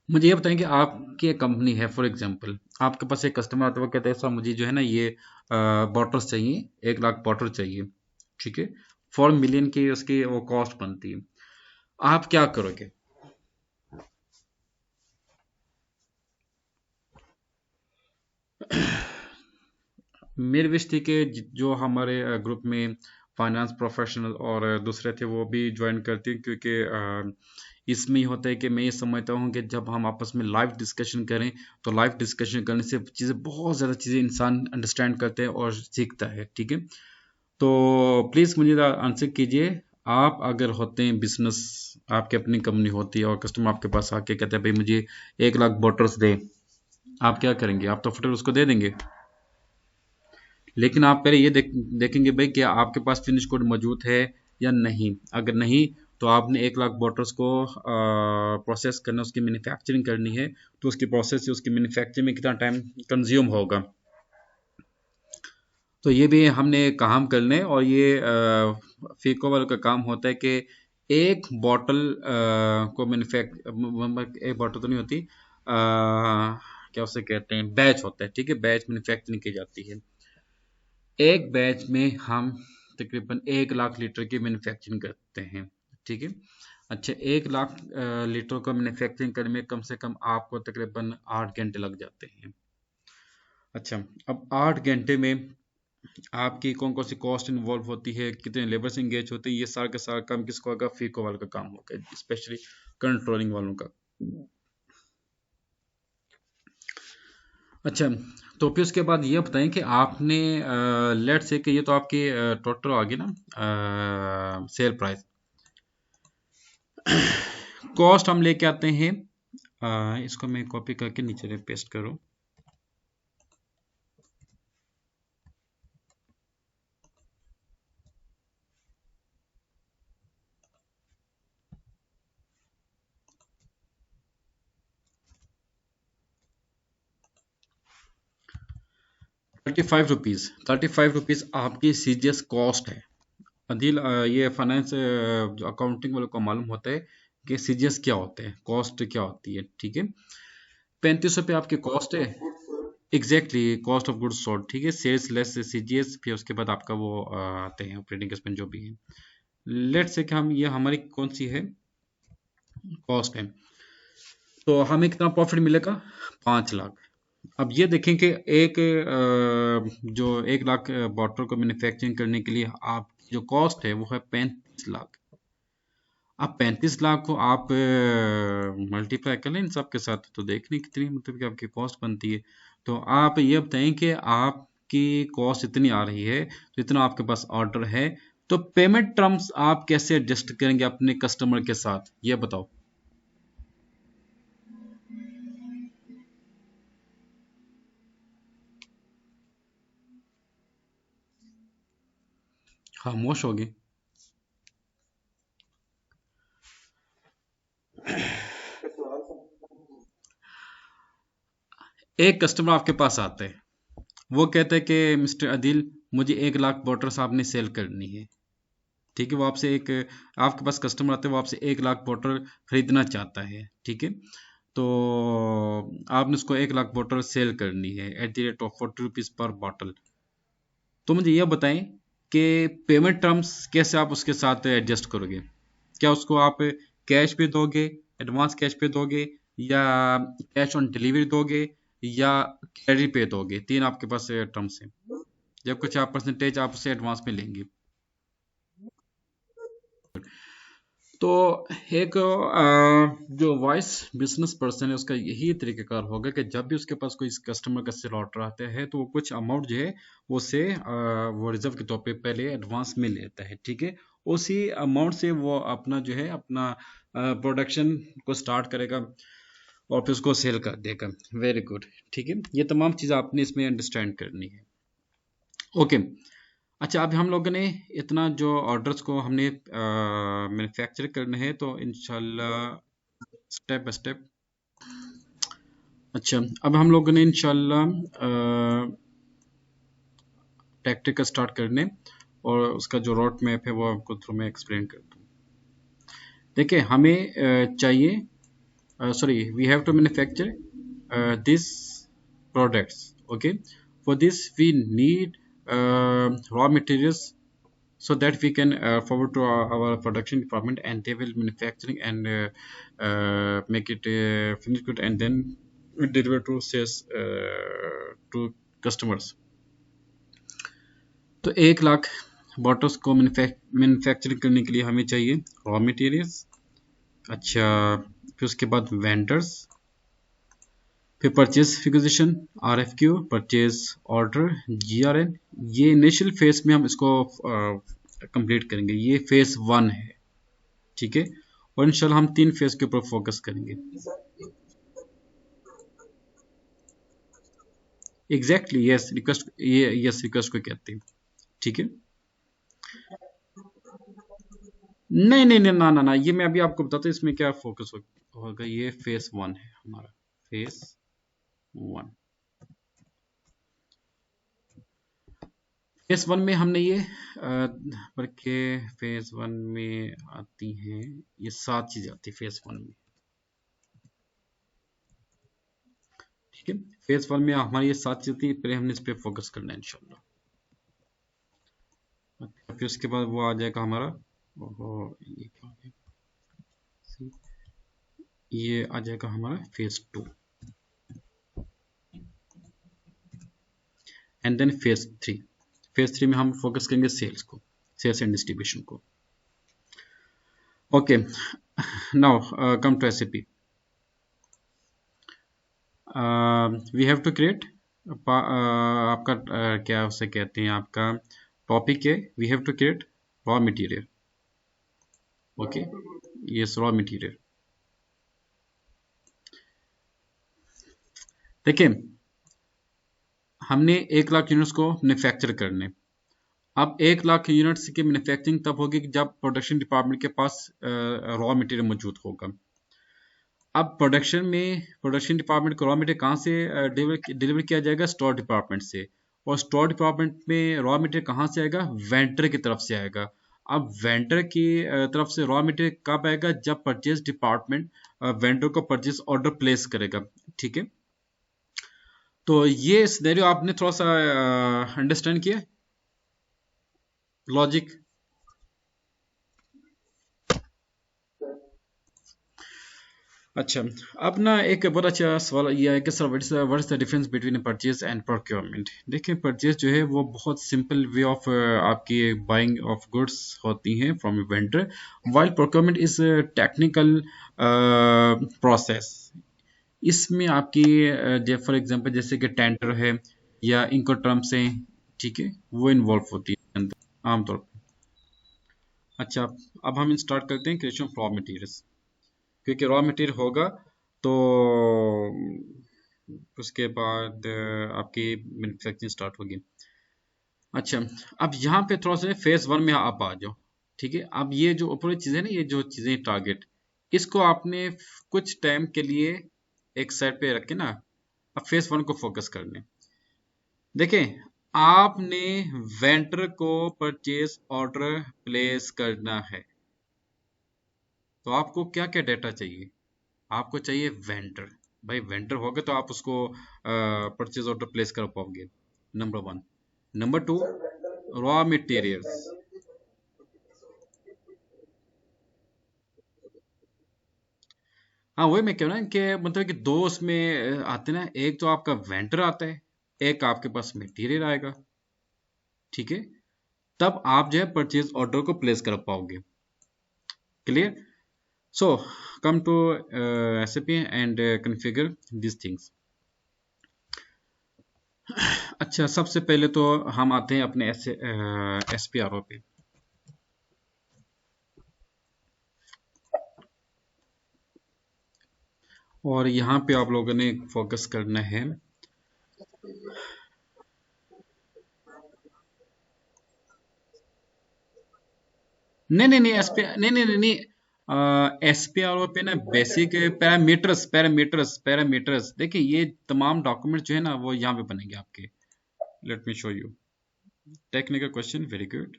मुझे ये बताएं कि आपकी एक कंपनी है, फॉर एग्जांपल आपके पास एक कस्टमर आता है, वो कहता है सर मुझे जो है ना ये बॉटल्स चाहिए, 1 लाख बॉटल चाहिए, ठीक है। 4 मिलियन की उसकी वो कॉस्ट बनती है, आप क्या करोगे? मेरी विश थी कि जो हमारे ग्रुप में फाइनेंस प्रोफेशनल और दूसरे थे वो भी ज्वाइन करते हैं, क्योंकि इसमें ही होता है कि मैं ये समझता हूँ कि जब हम आपस में लाइव डिस्कशन करें तो लाइव डिस्कशन करने से चीज़ें, बहुत ज़्यादा चीज़ें इंसान अंडरस्टैंड करते हैं और सीखता है। ठीक है, तो प्लीज़ मुझे आंसर कीजिए। आप अगर होते हैं बिजनेस, आपकी अपनी कंपनी होती है और कस्टमर आपके पास आके कहते हैं भाई मुझे 1 लाख बॉटल्स दे, आप क्या करेंगे? आप तो फटाफट उसको दे देंगे, लेकिन आप पहले ये देखेंगे भाई क्या आपके पास फिनिश कोड मौजूद है या नहीं। अगर नहीं तो आपने 1 लाख बॉटल्स को प्रोसेस करना, उसकी मैन्युफैक्चरिंग करनी है, तो उसकी प्रोसेस से उसकी मैन्युफैक्चरिंग में कितना टाइम कंज्यूम होगा। तो ये भी हमने काम करना है, और ये फीको वालों का काम होता है कि एक बॉटल को एक बॉटल तो नहीं होती, क्या उसे कहते हैं, बैच होता है। ठीक है, बैच मैन्युफैक्चरिंग की जाती है। एक बैच में हम तकरीबन 1 लाख लीटर की मैन्युफैक्चरिंग करते हैं। ठीक है, अच्छा, 1 लाख लीटर को मैन्युफैक्चरिंग करने में कम से कम आपको तकरीबन 8 घंटे लग जाते हैं। अच्छा, अब 8 घंटे में आपकी कौन कौन सी कॉस्ट इन्वॉल्व होती है, कितने लेबर्स इंगेज होते हैं, ये सारा का सारा काम किसको होगा? फीको वालों का काम होगा, स्पेशली कंट्रोलिंग वालों का। अच्छा, तो फिर उसके बाद ये बताएं कि आपने लेट से कि ये तो आपकी टोटल आ गई ना सेल प्राइस। कॉस्ट हम लेके आते हैं, इसको मैं कॉपी करके नीचे पेस्ट करूँ। ₹35, ₹35 आपकी सीजीएस कॉस्ट है। अदिल, ये फाइनेंस जो अकाउंटिंग वालों को मालूम होता है कि सीजीएस क्या होते हैं, कॉस्ट क्या होती है। ठीक है, ₹35 आपकी कॉस्ट है। Exactly, cost of goods sold. ठीक है, सेल्स लेस सीजीएस, फिर उसके बाद आपका वो आते हैं ऑपरेटिंग एक्सपेंस जो भी है। लेट से कि हम, ये हमारी कौन सी है, कॉस्ट है, तो हमें कितना प्रॉफिट मिलेगा? 5 लाख। अब ये देखें कि एक जो 1 लाख बॉटल को मैन्युफैक्चरिंग करने के लिए आप जो कॉस्ट है वो है 35 लाख। अब 35 लाख को आप मल्टीप्लाई कर लें इन सब के साथ, तो देख लें कितनी मतलब कि आपकी कॉस्ट बनती है। तो आप ये बताएं कि आपकी कॉस्ट इतनी आ रही है, तो इतना आपके पास ऑर्डर है, तो पेमेंट टर्म्स आप कैसे एडजस्ट करेंगे अपने कस्टमर के साथ, ये बताओ। खामोश होगी। एक कस्टमर आपके पास आता है, वो कहता है कि मिस्टर अदिल मुझे 1 लाख बॉटल्स आपने सेल करनी है। ठीक है, वो आपसे एक, आपके पास कस्टमर आते हैं, वो आपसे 1 लाख बॉटल खरीदना चाहता है। ठीक है, तो आपने उसको 1 लाख बॉटल सेल करनी है एट द रेट ऑफ ₹40 पर बॉटल। तो मुझे यह बताएं कि पेमेंट टर्म्स कैसे आप उसके साथ एडजस्ट करोगे? क्या उसको आप कैश पे दोगे, एडवांस कैश पे दोगे, या कैश ऑन डिलीवरी दोगे, या क्रेडिट पे दोगे? 3 आपके पास टर्म्स हैं, जब कुछ आप परसेंटेज आप उससे एडवांस में लेंगे। तो एक जो वाइस बिजनेस पर्सन है उसका यही तरीकाकार होगा कि जब भी उसके पास कोई कस्टमर का सेल ऑर्डर आता है तो वो कुछ अमाउंट जो है वो से वो रिजर्व के तौर पे पहले एडवांस में लेता है। ठीक है, उसी अमाउंट से वो अपना जो है अपना प्रोडक्शन को स्टार्ट करेगा और फिर उसको सेल कर देगा। Very good. ठीक है, ये तमाम चीज़ें आपने इसमें अंडरस्टैंड करनी है। ओके, अच्छा, अभी हम लोगों ने इतना जो ऑर्डर्स को हमने मैन्युफैक्चर करने हैं, तो इंशाल्लाह स्टेप बाय स्टेप। अच्छा, अब हम लोगों ने इंशाल्लाह टैक्टिक स्टार्ट करने, और उसका जो रोड मैप है वो आपको थ्रू मैं एक्सप्लेन करता हूँ। देखिए, हमें चाहिए, sorry, we have to manufacture these products. Okay, for this we need raw materials, so that we can forward to our production department, and they will manufacturing and make it finished good, and then deliver to sales to customers. तो 1 lakh bottles को manufacturing करने के लिए हमें चाहिए raw materials. अच्छा, फिर उसके बाद वेंडर्स, फिर purchase fixation, RFQ, purchase order, GRN। ये इनिशियल फेज में हम इसको कंप्लीट करेंगे, ये फेज 1 है, ठीक है। और इंशाल्लाह हम 3 फेज के ऊपर फोकस करेंगे। एग्जैक्टली, यस रिक्वेस्ट, ये यस रिक्वेस्ट को कहते हैं, ठीक है। नहीं नहीं नहीं, ना ना ना, ये मैं अभी आपको बताता हूँ इसमें क्या फोकस होगा। ये फेज 1 है हमारा, फेज 1। फेज 1 में हमने ये बल्कि फेज 1 में आती हैं, ये 7 चीजें आती है फेज 1 में, ठीक है। फेज 1 में हमारी ये 7 चीजें थी, पहले हमने इस पे फोकस करना है इंशाल्लाह। अच्छा, फिर उसके बाद वो आ जाएगा हमारा, ये क्या हो गया? ये आ जाएगा हमारा phase 2, and then phase 3। Phase 3 में हम फोकस करेंगे सेल्स को, सेल्स एंड डिस्ट्रीब्यूशन को। Okay, now come to SAP। We have to create, आपका क्या उसे कहते हैं, आपका टॉपिक है we have to create raw material. Okay, yes, raw material. देखिए, हमने 1 लाख यूनिट्स को मैन्युफैक्चर करने। अब 1 लाख यूनिट्स की मैन्युफैक्चरिंग तब होगी कि जब प्रोडक्शन डिपार्टमेंट के पास रॉ मटेरियल मौजूद होगा। अब प्रोडक्शन डिपार्टमेंट को रॉ मटेरियल कहाँ से डिलीवर किया जाएगा? स्टोर डिपार्टमेंट से। और स्टोर डिपार्टमेंट में रॉ मटेरियल कहाँ से आएगा? वेंडर की तरफ से आएगा। अब वेंडर की तरफ से रॉ मटेरियल कब आएगा? जब परचेज डिपार्टमेंट वेंडर को परचेज ऑर्डर प्लेस करेगा, ठीक है। तो ये सिनेरियो आपने थोड़ा सा अंडरस्टैंड किया, लॉजिक? अच्छा, अब ना एक बहुत अच्छा सवाल ये है कि sir what is the difference between purchase and procurement. देखिए, परचेज जो है वो बहुत सिंपल वे ऑफ आपकी बाइंग ऑफ गुड्स होती हैं from a vendor, while procurement is technical process. इसमें आपकी फॉर एग्जांपल जैसे कि टेंडर है या इंकोटर्म्स हैं, ठीक है, वो इन्वॉल्व होती है अंदर आमतौर पर। अच्छा, अब हम स्टार्ट करते हैं क्रिएशन ऑफ रॉ मटेरियल्स, क्योंकि रॉ मटेरियल होगा तो उसके बाद आपकी मैन्युफैक्चरिंग स्टार्ट होगी। अच्छा, अब यहाँ पे थोड़ा सा फेज 1 में आप आ जाओ, ठीक है। अब ये जो ऊपर चीजें ना, ये जो चीजें टारगेट, इसको आपने कुछ टाइम के लिए एक साइड पे रख के ना, अब फेज 1 को फोकस करने। देखें, आपने वेंडर को परचेज ऑर्डर प्लेस करना है, तो आपको क्या क्या डेटा चाहिए? आपको चाहिए वेंडर। भाई वेंडर होगा तो आप उसको परचेज ऑर्डर प्लेस कर पाओगे, नंबर 1। Number 2, raw materials. हाँ, वही मैं कह रहा हूँ कि मतलब कि दो उसमें आते हैं ना, एक तो आपका वेंडर आता है, एक आपके पास मटेरियल आएगा, ठीक है। तब आप जो है परचेज ऑर्डर को प्लेस कर पाओगे। Clear? So come to SAP and configure this things. अच्छा, सबसे पहले तो हम आते हैं अपने SPRO पे। और यहाँ पे आप लोगों ने फोकस करना है। नहीं नहीं नहीं, एसपी नहीं नहीं नहीं नहीं, SPRO पे ना बेसिक पैरामीटर्स देखिए, ये तमाम डॉक्यूमेंट जो है ना वो यहाँ पे बनेंगे आपके। Let me show you. Technical question, very good.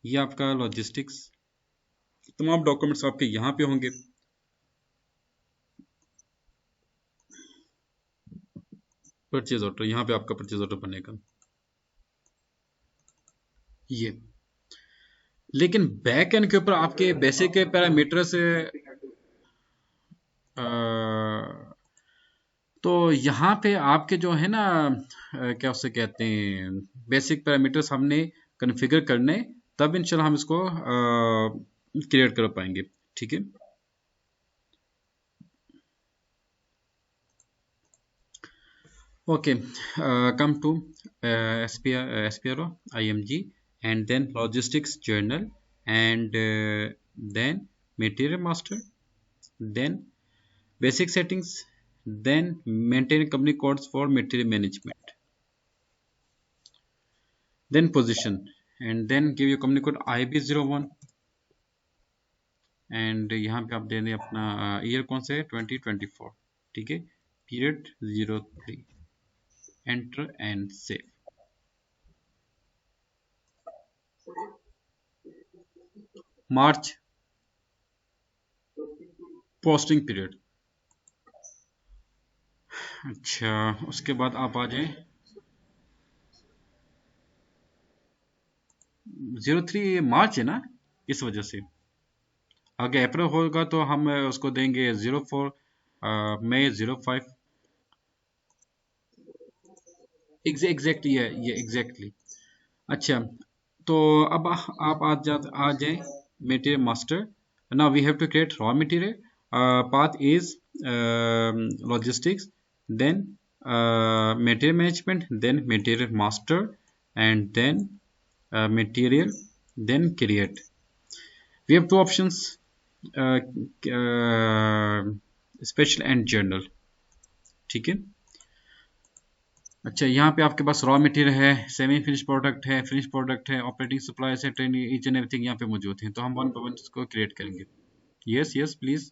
ये आपका लॉजिस्टिक्स, तमाम डॉक्यूमेंट्स आपके यहाँ पे होंगे। परचेज ऑर्डर, यहाँ पे आपका परचेज ऑर्डर बनेगा ये। लेकिन बैक एंड के ऊपर आपके बेसिक पैरामीटर्स तो यहाँ पे आपके जो है ना क्या उसे कहते हैं, बेसिक पैरामीटर्स हमने कॉन्फ़िगर करने, तब इंशाल्लाह हम इसको क्रिएट कर पाएंगे। ठीक है। Okay, come to SPRO, IMG, and then Logistics Journal, and then Material Master, then Basic Settings, then Maintain Company Codes for Material Management, then Position, and then give your company code IB01, and यहाँ पे आप दे दें अपना year कौन सा है, 2024। ठीक है, period 03, enter and save. March posting period. अच्छा, उसके बाद आप आ जाएं 03, मार्च है ना, इस वजह से। अगर अप्रैल होगा तो हम उसको देंगे 04, मई 05। एग्जैक्टली, ये एग्जैक्टली। अच्छा, तो अब आप आ जाए material master. Now we have to create raw material, path is logistics, then material management, then material master, and then material, then create. We have two options, uh, special and general। ठीक है। अच्छा, यहाँ पे आपके पास raw material है, semi finish product है, finish product है, operating supply से ट्रेनिंग, ईच एंड एवरीथिंग यहाँ पे मौजूद है। तो हम वन बाय वन इसको क्रिएट करेंगे। Yes yes please.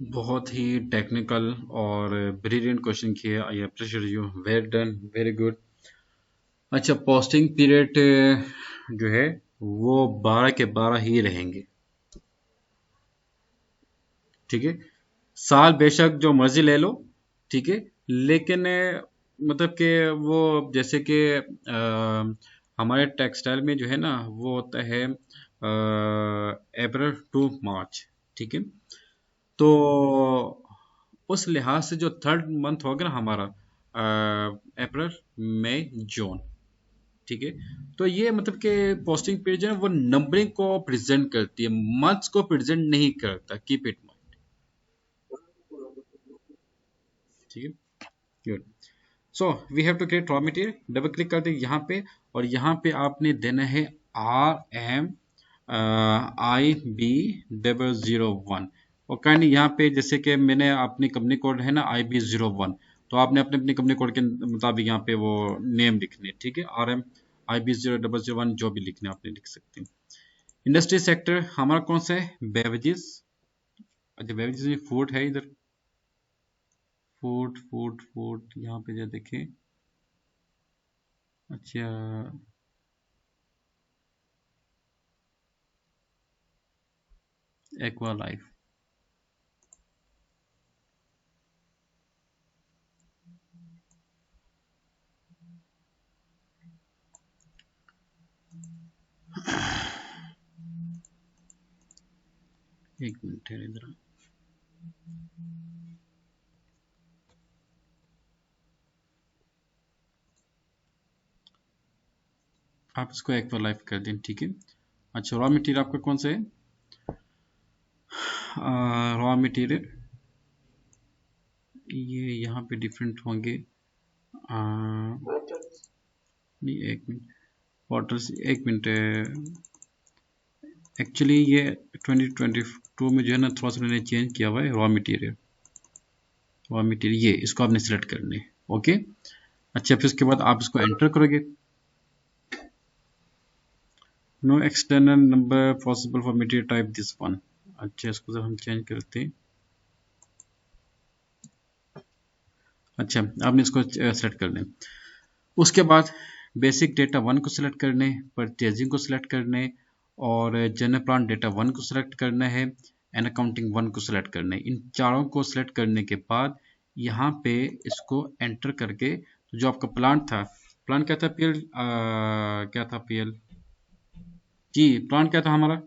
बहुत ही टेक्निकल और ब्रिलियंट क्वेश्चन किए, I appreciate you, very done, very good. अच्छा, पोस्टिंग पीरियड जो है वो 12 के 12 ही रहेंगे। ठीक है, साल बेशक जो मर्जी ले लो। ठीक है, लेकिन मतलब कि वो जैसे कि हमारे टेक्सटाइल में जो है ना वो होता है अप्रैल टू मार्च। ठीक है, तो उस लिहाज से जो थर्ड मंथ होगा ना हमारा, अप्रैल मई जून। ठीक है, तो ये मतलब कि पोस्टिंग पेज है ना, वो नंबरिंग को प्रेजेंट करती है, मंथ्स को प्रेजेंट नहीं करता। Keep it mind. ठीक है, good. So we have to create raw material. Double click कर दें यहाँ पे, और यहाँ पे आपने देना है RM IB001। और काइंडली यहाँ पे जैसे कि मैंने अपनी कंपनी कोड है ना IB01, तो आपने अपने अपनी कंपनी कोड के मुताबिक यहाँ पे वो नेम लिखने। ठीक है, RM IB001 जो भी लिखने आपने लिख सकते हैं। इंडस्ट्री सेक्टर हमारा कौन सा है, बेवरेजेस। अच्छा, बेवरेजेस में फूड है इधर, फूड फूड फूड यहाँ पे जो देखें। अच्छा, एक्वा लाइफ। एक मिनट है इधर, आप इसको एक्वा लाइफ कर दें। ठीक है। अच्छा, रॉ मटेरियल आपका कौन सा है, रॉ मटेरियल ये यहाँ पे डिफरेंट होंगे। नहीं, एक मिनट, वाटर, एक मिनट। एक्चुअली ये 2022 में जो है ना थोड़ा सा मैंने चेंज किया हुआ है। रॉ मटेरियल, रॉ मटेरियल ये इसको आपने सिलेक्ट करने है। ओके। अच्छा, फिर उसके बाद आप इसको एंटर करोगे। No external number possible for material type this one. अच्छा, इसको जब हम चेंज करते हैं, अच्छा आपने इसको सेलेक्ट कर लें। उसके बाद बेसिक डेटा वन को सिलेक्ट करने, परचेजिंग को सिलेक्ट करने, और जनरल प्लान डेटा वन को सिलेक्ट करना है, एंड अकाउंटिंग वन को सिलेक्ट करना है। इन चारों को सिलेक्ट करने के बाद यहाँ पे इसको एंटर करके, तो जो आपका प्लान था, प्लान क्या था पीएल, क्या था पीएल जी, प्लान क्या था हमारा?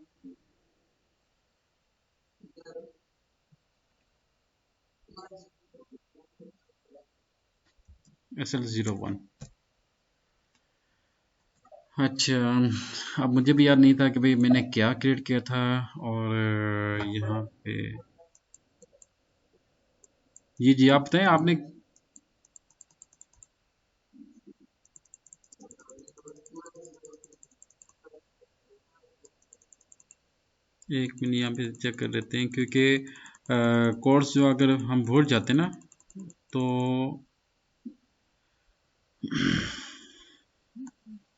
SL01। अच्छा, अब मुझे भी याद नहीं था कि भाई मैंने क्या क्रिएट किया था। और यहाँ पे जी जी, आप बताएं आपने। एक मिनट यहाँ पे चेक कर लेते हैं, क्योंकि कोर्स जो अगर हम भूल जाते ना, तो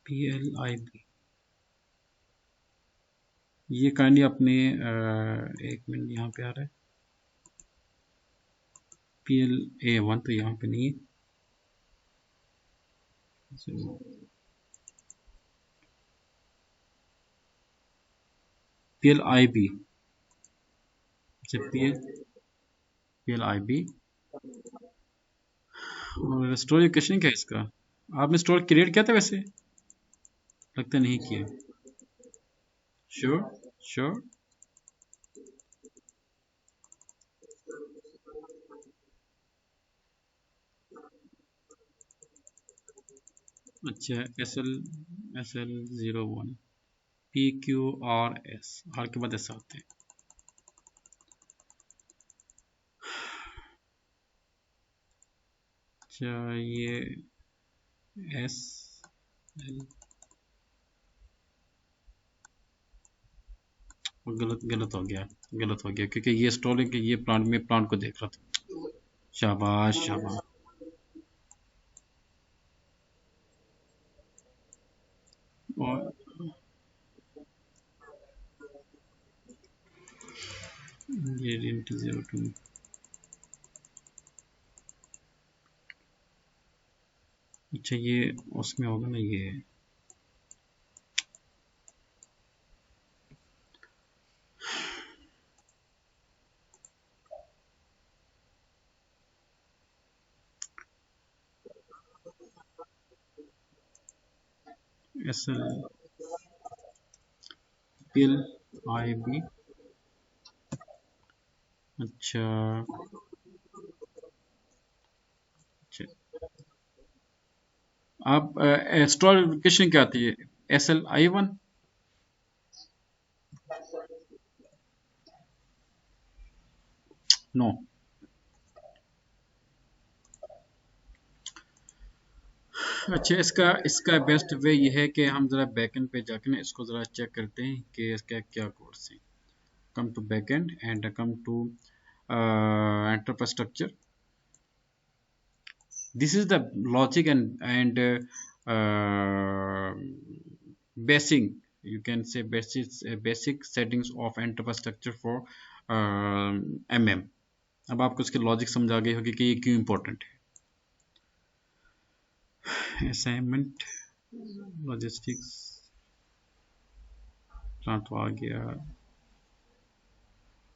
PLIB, ये काइंडली अपने एक मिनट यहाँ पे आ रहा है, PLA1 तो यहाँ पे नहीं है। PLIB, अच्छा PLIB। और स्टोर लोकेशन क्या है इसका? आपने स्टोर क्रिएट किया था वैसे? लगता नहीं किया। Sure sure. अच्छा, SL01, PQRS, आर के बाद ऐसा आते हैं। अच्छा, ये एस एल, गलत गलत हो गया, गलत हो गया, क्योंकि ये स्टोरिंग के ये प्लांट में प्लांट को देख रहा था। शाबाश शाबाश। और ये इंटू 02, अच्छा ये उसमें होगा ना, ये SL PLIB। अच्छा अच्छा, आप स्टोर लोकेशन क्या आती है? SLI1। नो। अच्छा, इसका इसका बेस्ट वे ये है कि हम ज़रा बैकएंड पे जाके ना इसको ज़रा चेक करते हैं कि इसका क्या कोर्स है। Come to backend and come to enterprise structure. This is the logic and basic, you can say basic settings of enterprise structure for MM। अब आपको इसके लॉजिक समझ आ गई होगी कि ये क्यों इम्पोर्टेंट है। असाइनमेंट, लॉजिस्टिक्स, प्लांट तो आ गया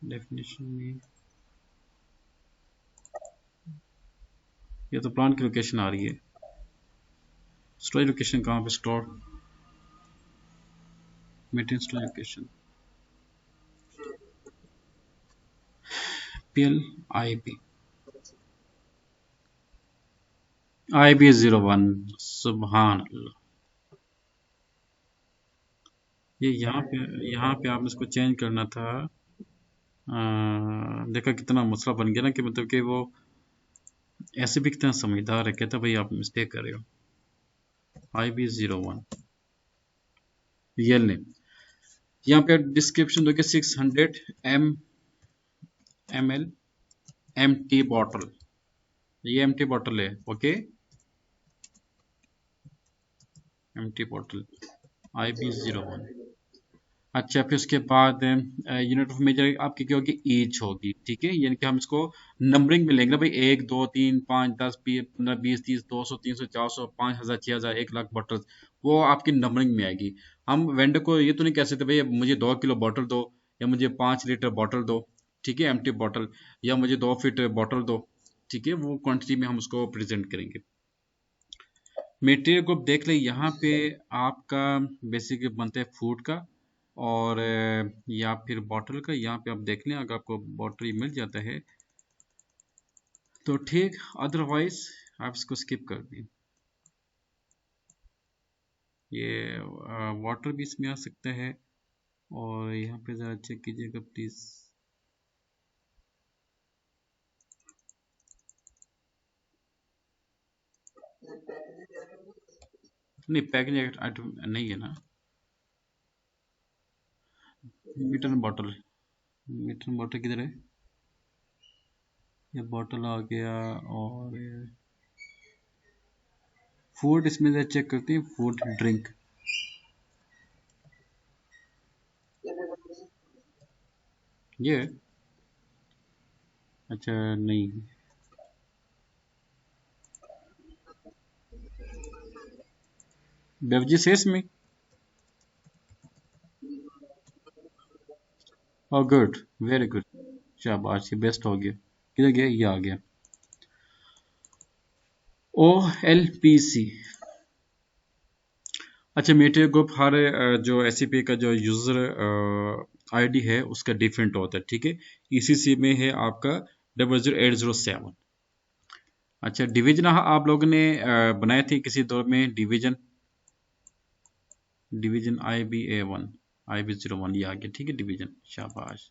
डेफिनेशन में। ये तो प्लांट की लोकेशन आ रही है, स्टोरेज लोकेशन कहाँ पे? Store maintain storage location, PLIB, IB01। सुबहान अल्लाह। ये यहाँ पे आपने इसको चेंज करना था। देखा कितना मसला बन गया ना, कि मतलब कि वो ऐसे भी कितना समझदार है, कहता भाई आप मिस्टेक कर रहे हो। IB01 real name. यहाँ पे डिस्क्रिप्शन दोगे 600 ml MT बॉटल, ये MT बॉटल है, ओके। MT bottle IB01। अच्छा, फिर उसके बाद यूनिट ऑफ मेजर आपकी क्या होगी, ईच होगी, ठीक है। यानी कि हम इसको नंबरिंग में लेंगे भाई, 1 2 3 5 10 20 30 200 300 400 5,000 6,000 1 लाख बॉटल, वो आपकी नंबरिंग में आएगी। हम वेंडर को ये तो नहीं कह सकते भाई मुझे 2 किलो बॉटल दो, या मुझे 5 लीटर बॉटल दो, ठीक है, एम्प्टी बॉटल, या मुझे 2 फीट बॉटल दो, ठीक है। वो क्वांटिटी में हम उसको प्रेजेंट करेंगे। मटेरियल ग्रुप देख ले यहाँ पे, आपका बेसिक बनता है फूड का, और या फिर बॉटल का। यहाँ पे आप देख लें, अगर आपको बॉटल मिल जाता है तो ठीक, अदरवाइज आप इसको स्किप कर दें। ये वाटर भी इसमें आ सकता है, और यहाँ पे ज़रा चेक कीजिएगा प्लीज़। नहीं, पैकेजिंग आइटम नहीं है ना। मीटर बॉटल, मीटर बॉटल किधर है? ये बॉटल आ गया, और फूड इसमें से चेक करते हैं, फूड ड्रिंक। ये है? अच्छा, नहीं। बेवरेजेस है इसमें? ओह गुड, वेरी गुड, शाबाश, ये बेस्ट हो गया। किधर गया, ये आ गया। O L P C. अच्छा, मेटेरियल ग्रुप हर जो एस का जो यूज़र आईडी है उसका डिफरेंट होता है, ठीक है। ईसीसी में है आपका 00807। अच्छा, डिवीजन आप लोगों ने बनाए थे किसी दौर में, डिवीजन, डिवीजन IBA1, IB01, ये आ गया, ठीक है, डिवीजन, शाबाश,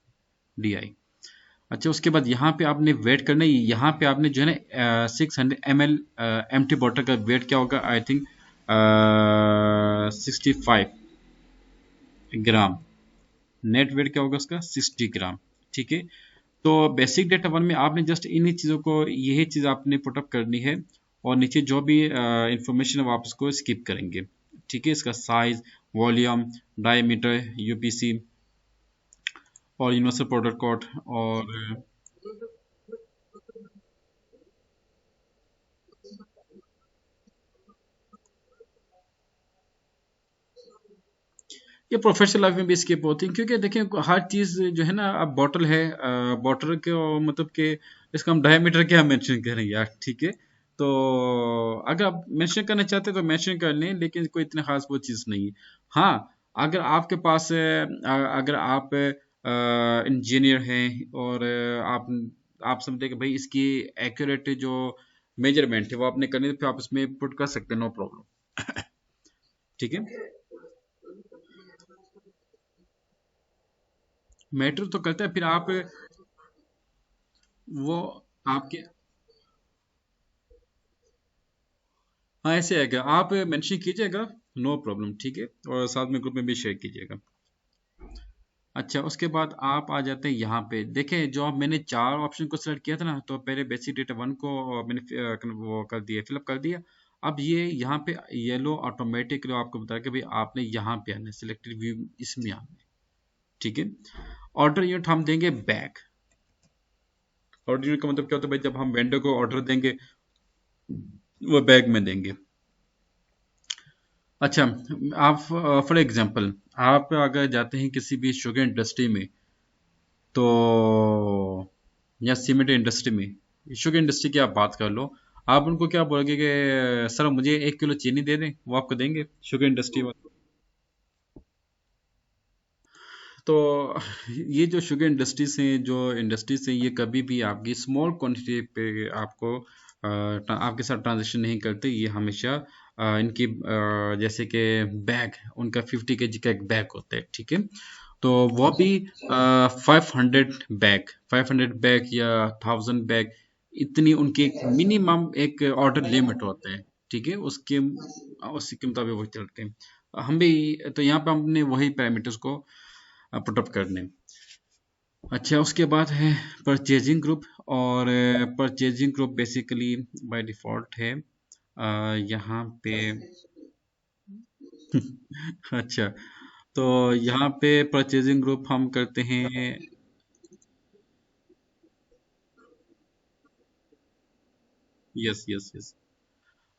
DI। अच्छा, उसके बाद यहाँ पे आपने वेट करना है। यहाँ पे आपने जो है ना 600 ml एम्प्टी बॉटल का वेट क्या होगा, I think 65 gram. Net weight क्या होगा उसका, 60 ग्राम, ठीक है। तो बेसिक डेटा वन में आपने जस्ट इन्हीं चीज़ों को, यही चीज़ आपने पुटअप करनी है, और नीचे जो भी इंफॉर्मेशन है आप उसको स्किप करेंगे, ठीक है। इसका साइज, वॉल्यूम, डायमीटर, यूपीसी, और यूनिवर्सल प्रोडक्ट कोड, और ये प्रोफेशनल लाइफ में भी स्किप होती है, क्योंकि देखें हर चीज़ जो है ना, अब बॉटल है, बॉटल के मतलब के इसका हम डायमीटर क्या मेंशन करें यार, ठीक है। तो अगर आप मेंशन करना चाहते हैं तो मेंशन कर लें, लेकिन कोई इतनी खास वो चीज़ नहीं है। हाँ, अगर आपके पास अगर आप इंजीनियर हैं, और आप समझते हैं कि भाई इसकी एक्यूरेट जो मेजरमेंट है वो आपने करनी है, तो फिर आप इसमें पुट कर सकते हैं, नो प्रॉब्लम, ठीक है। मैटर तो करता है, फिर आप वो आपके, हाँ ऐसे आएगा, आप मेंशन कीजिएगा, नो प्रॉब्लम, ठीक है, और साथ में ग्रुप में भी शेयर कीजिएगा। अच्छा, उसके बाद आप आ जाते हैं यहाँ पे, देखें जो मैंने 4 ऑप्शन को सिलेक्ट किया था ना, तो पहले बेसिक डेटा वन को मैंने वो कर दिया, फिलअप कर दिया। अब ये यहाँ पे येलो ऑटोमेटिक आपको बता कि भाई आपने यहाँ पे आना है, सिलेक्टेड व्यू इसमें आना है, ठीक है। ऑर्डर यूनिट हम देंगे बैग। ऑर्डर यूनिट का मतलब क्या होता है भाई, जब हम वेंडर को ऑर्डर देंगे वो बैग में देंगे। अच्छा, आप फॉर एग्जांपल आप अगर जाते हैं किसी भी शुगर इंडस्ट्री में, तो या सीमेंट इंडस्ट्री में, शुगर इंडस्ट्री की आप बात कर लो, आप उनको क्या बोलोगे कि सर मुझे 1 किलो चीनी दे दें, वो आपको देंगे शुगर इंडस्ट्री वाले। तो ये जो शुगर इंडस्ट्रीज हैं, जो इंडस्ट्रीज हैं, ये कभी भी आपकी स्मॉल क्वांटिटी पे आपको आपके साथ ट्रांजेक्शन नहीं करते। ये हमेशा इनकी जैसे कि बैग, उनका 50 kg का एक बैग होता है, ठीक है। तो वो भी 500 बैग या 1000 बैग, इतनी उनकी एक मिनिमम एक ऑर्डर लिमिट होता है, ठीक है। उसके मुताबिक वो चलते हैं। हम भी, तो यहाँ पे हमने वही पैरामीटर्स को पुटअप करने। अच्छा, उसके बाद है परचेजिंग ग्रुप, और purchasing group basically by default है यहाँ पे। अच्छा, तो यहाँ पे परचेजिंग ग्रुप हम करते हैं। Yes yes yes.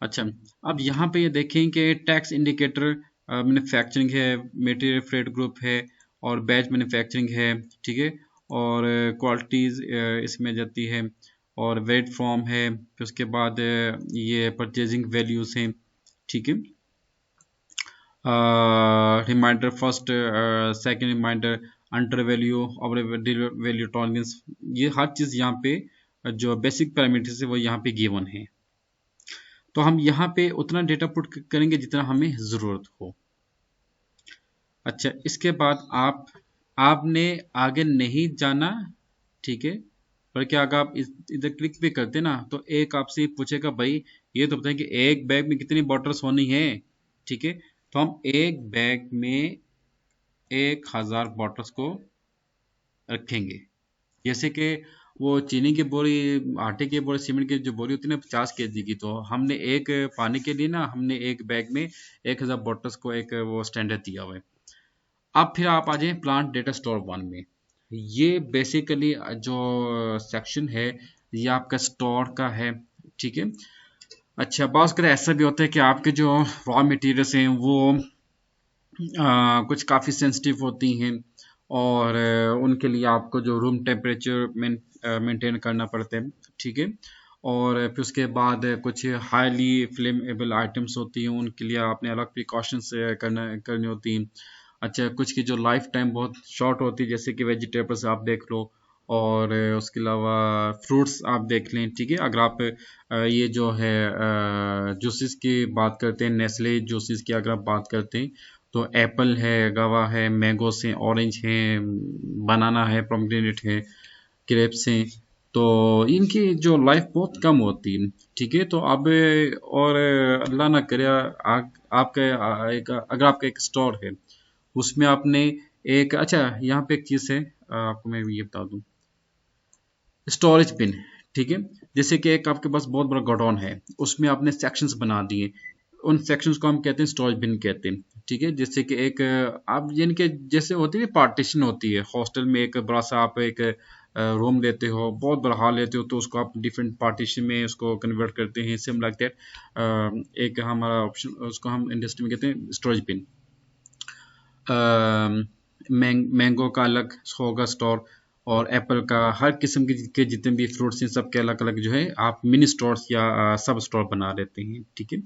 अच्छा, अब यहाँ पे ये देखें कि टैक्स इंडिकेटर मैन्युफैक्चरिंग है, मटेरियल फ्रेट ग्रुप है, और बैच मैन्युफैक्चरिंग है, ठीक है, और क्वालिटीज इसमें जाती है, और वेट फॉर्म है, फिर उसके बाद ये परचेजिंग वैल्यूज हैं, ठीक है, reminder first, second reminder, under value, over value tolerance, ये हर चीज़ यहाँ पे जो बेसिक पैरामीटर्स है वो यहाँ पे गिवन है। तो हम यहाँ पे उतना डेटा पुट करेंगे जितना हमें ज़रूरत हो। अच्छा, इसके बाद आपने आगे नहीं जाना, ठीक है, बल्कि अगर आप इधर क्लिक भी करते ना तो एक आपसे पूछेगा, भाई ये तो बताएं कि एक बैग में कितनी बॉटल्स होनी है, ठीक है, तो हम एक बैग में 1000 बॉटल्स को रखेंगे। जैसे कि वो चीनी की बोरी, आटे की बोरी, सीमेंट की जो बोरी होती है ना 50 kg की, तो हमने एक पानी के लिए ना हमने एक बैग में 1000 बॉटल्स को एक वो स्टैंडर्ड दिया हुआ है। अब फिर आप आ जाए प्लांट डेटा स्टोर वन में। ये बेसिकली जो सेक्शन है ये आपका स्टोर का है, ठीक है। अच्छा, बात करें ऐसा भी होता है कि आपके जो रॉ मटेरियल्स हैं वो कुछ काफ़ी सेंसिटिव होती हैं, और उनके लिए आपको जो रूम टेम्परेचर मेंटेन करना पड़ता है, ठीक है, और फिर उसके बाद कुछ हाईली फ्लेमेबल आइटम्स होती हैं, उनके लिए आपने अलग प्रिकॉशंस करनी होती हैं। अच्छा, कुछ की जो लाइफ टाइम बहुत शॉर्ट होती है, जैसे कि वेजिटेबल्स आप देख लो, और उसके अलावा फ्रूट्स आप देख लें, ठीक है। अगर आप ये जो है जूसेस की बात करते हैं, नेस्ले जूसेस की अगर आप बात करते हैं, तो एप्पल है, गवा है, मैंगोस हैं, ऑरेंज हैं, बनाना है, पोमेग्रेनेट है, ग्रेप्स हैं, तो इनकी जो लाइफ बहुत कम होती है, ठीक है। तो अब और अल्लाह ना करे आपका अगर आपका एक स्टोर है, उसमें आपने एक, अच्छा यहाँ पे एक चीज़ है, आपको मैं ये बता दूं, स्टोरेज बिन, ठीक है। जैसे कि एक आपके पास बहुत बड़ा गोडाउन है, उसमें आपने सेक्शंस बना दिए, उन सेक्शंस को हम कहते हैं स्टोरेज बिन कहते हैं, ठीक है। जैसे कि एक आप यानी कि जैसे होती है पार्टीशन होती है हॉस्टल में, एक बड़ा सा आप एक रूम लेते हो, बहुत बड़ा हॉल लेते हो, तो उसको आप डिफरेंट पार्टीशन में उसको कन्वर्ट करते हैं, सेम लाइक दैट। एक हमारा ऑप्शन, उसको हम इंडस्ट्री में कहते हैं स्टोरेज बिन। मैंगो का अलग होगा स्टोर, और एप्पल का, हर किस्म के जितने भी फ्रूट्स हैं सबके अलग अलग जो है आप मिनी स्टोर्स या सब स्टोर बना लेते हैं, ठीक है।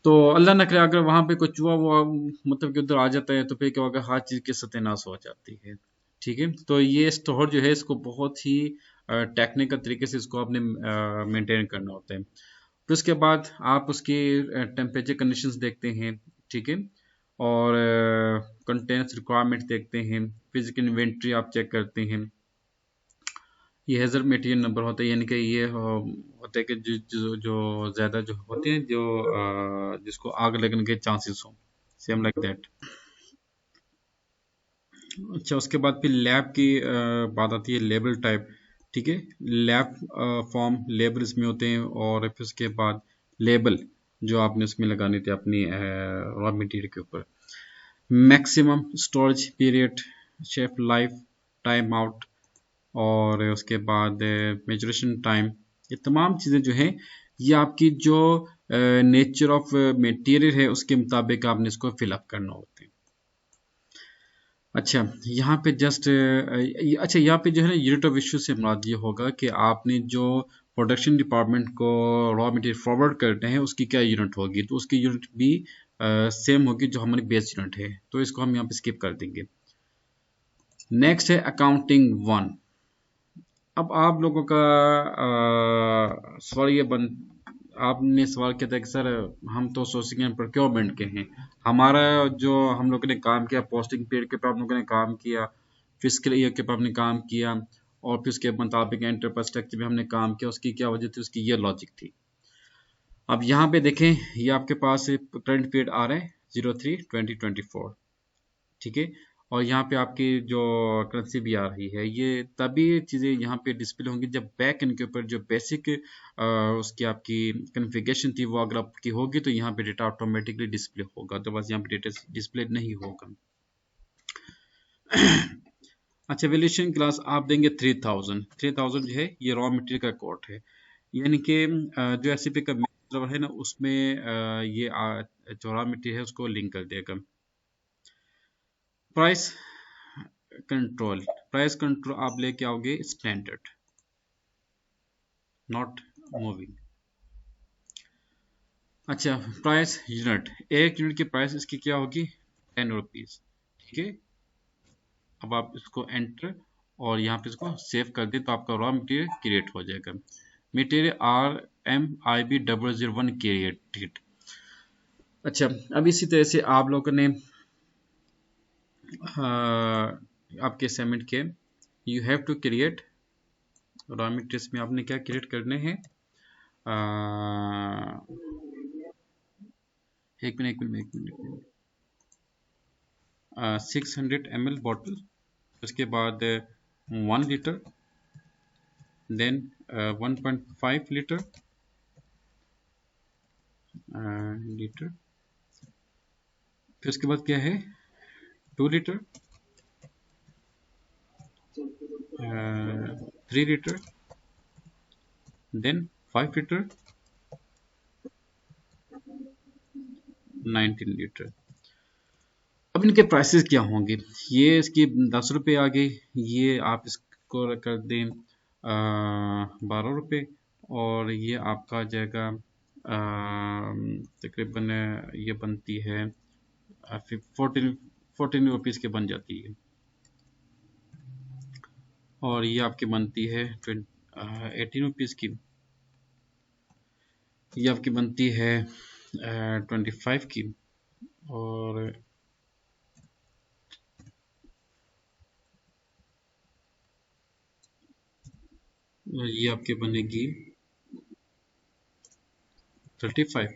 तो अल्लाह न करे अगर वहां पे कुछ हुआ वो मतलब कि उधर आ जाता है, तो फिर क्या होगा, हर चीज़ की सत्यानाश हो जाती है, ठीक है। तो ये स्टोर जो है इसको बहुत ही टेक्निकल तरीके से इसको आपने मेंटेन करना होता है। फिर उसके बाद आप उसकी टेम्परेचर कंडीशंस देखते हैं, ठीक है, और कंटेंट्स रिक्वायरमेंट देखते हैं, फिजिकल इन्वेंट्री आप चेक करते हैं, ये हैजर्ड मटेरियल नंबर होता है, यानी कि ये होता है कि जो ज़्यादा जो होते हैं, जो जिसको आग लगने के चांसेस हो, सेम लाइक दैट। अच्छा, उसके बाद फिर लैब की बात आती है, लेबल टाइप, ठीक है। लैब फॉर्म लेबल इसमें होते हैं, और फिर उसके बाद लेबल जो आपने उसमें लगाने थे अपनी रॉ मटेरियल के ऊपर, maximum storage period, chef life, time out, और उसके बाद मेचुरेशन टाइम, ये तमाम चीज़ें जो हैं ये आपकी जो नेचर ऑफ मटेरियल है उसके मुताबिक आपने इसको फिलअप करना होता है। अच्छा, यहाँ पे जस्ट अच्छा यहाँ पे जो है ना यूनिट ऑफ इशू से मुराद ये होगा कि आपने जो प्रोडक्शन डिपार्टमेंट को रॉ मटेरियल फॉरवर्ड करते हैं उसकी क्या यूनिट होगी, तो उसकी यूनिट भी सेम होगी जो हमारी बेस यूनिट है, तो इसको हम यहाँ पे स्किप कर देंगे। नेक्स्ट है अकाउंटिंग वन। अब आप लोगों का सवाल ये बन आपने सवाल किया था कि सर हम तो सोचेंगे प्रोक्योरमेंट के हैं, हमारा जो हम लोगों ने काम किया पोस्टिंग पीरियड के ऊपर आप लोगों ने काम किया, फिजिकल ईयर के ऊपर हमने काम किया, और फिर उसके मुताबिक एंटरप्राइज स्ट्रक्चर में हमने काम किया, उसकी क्या वजह थी, उसकी ये लॉजिक थी। अब यहाँ पे देखें, ये आपके पास करंट पीरियड आ रहा है 03/2024, ठीक है, और यहाँ पे आपकी जो करेंसी भी आ रही है, ये तभी चीज़ें यहाँ पे डिस्प्ले होंगी जब बैक एंड के ऊपर जो बेसिक उसकी आपकी कॉन्फ़िगरेशन थी वो अगर आपकी होगी तो यहाँ पे डेटा ऑटोमेटिकली डिस्प्ले होगा, अदरवाइज यहाँ पे डेटा डिस्प्ले नहीं होगा। अच्छा, वैल्यूएशन क्लास आप देंगे 3000। 3000 जो है ये रॉ मटेरियल का कोट है, यानी कि जो एससीपी का सर्वर है ना उसमें ये जो रॉ मटेरियल है उसको लिंक कर देगा। प्राइस कंट्रोल, प्राइस कंट्रोल आप लेके आओगे स्टैंडर्ड, नॉट मूविंग। अच्छा, प्राइस यूनिट, एक यूनिट की प्राइस इसकी क्या होगी 10 रुपीज। ठीक है, अब आप इसको एंटर और यहाँ पे इसको सेव कर दें तो आपका रॉ मटेरियल क्रिएट हो जाएगा। Material RMIB001 created. अच्छा, अब इसी तरह से आप लोगों ने आपके असाइनमेंट के you have to create raw materials में आपने क्या क्रिएट करने हैं, एक मिनट 600 ml बॉटल, उसके बाद 1 लीटर, देन 1.5 लीटर लीटर, फिर उसके बाद क्या है 2 litre, 3 litre, then 5 litre, 19 litre. अब इनके प्राइसेस क्या होंगे, ये इसकी 10 रुपये आ गई, ये आप इसको कर दें 12 रुपये, और ये आपका आ जाएगा तकरीबन ये बनती है 14 रुपीज़ के बन जाती है, और ये आपकी बनती है 18 रुपीज़ की, ये आपकी बनती है 25 की, और ये आपकी बनेगी 35।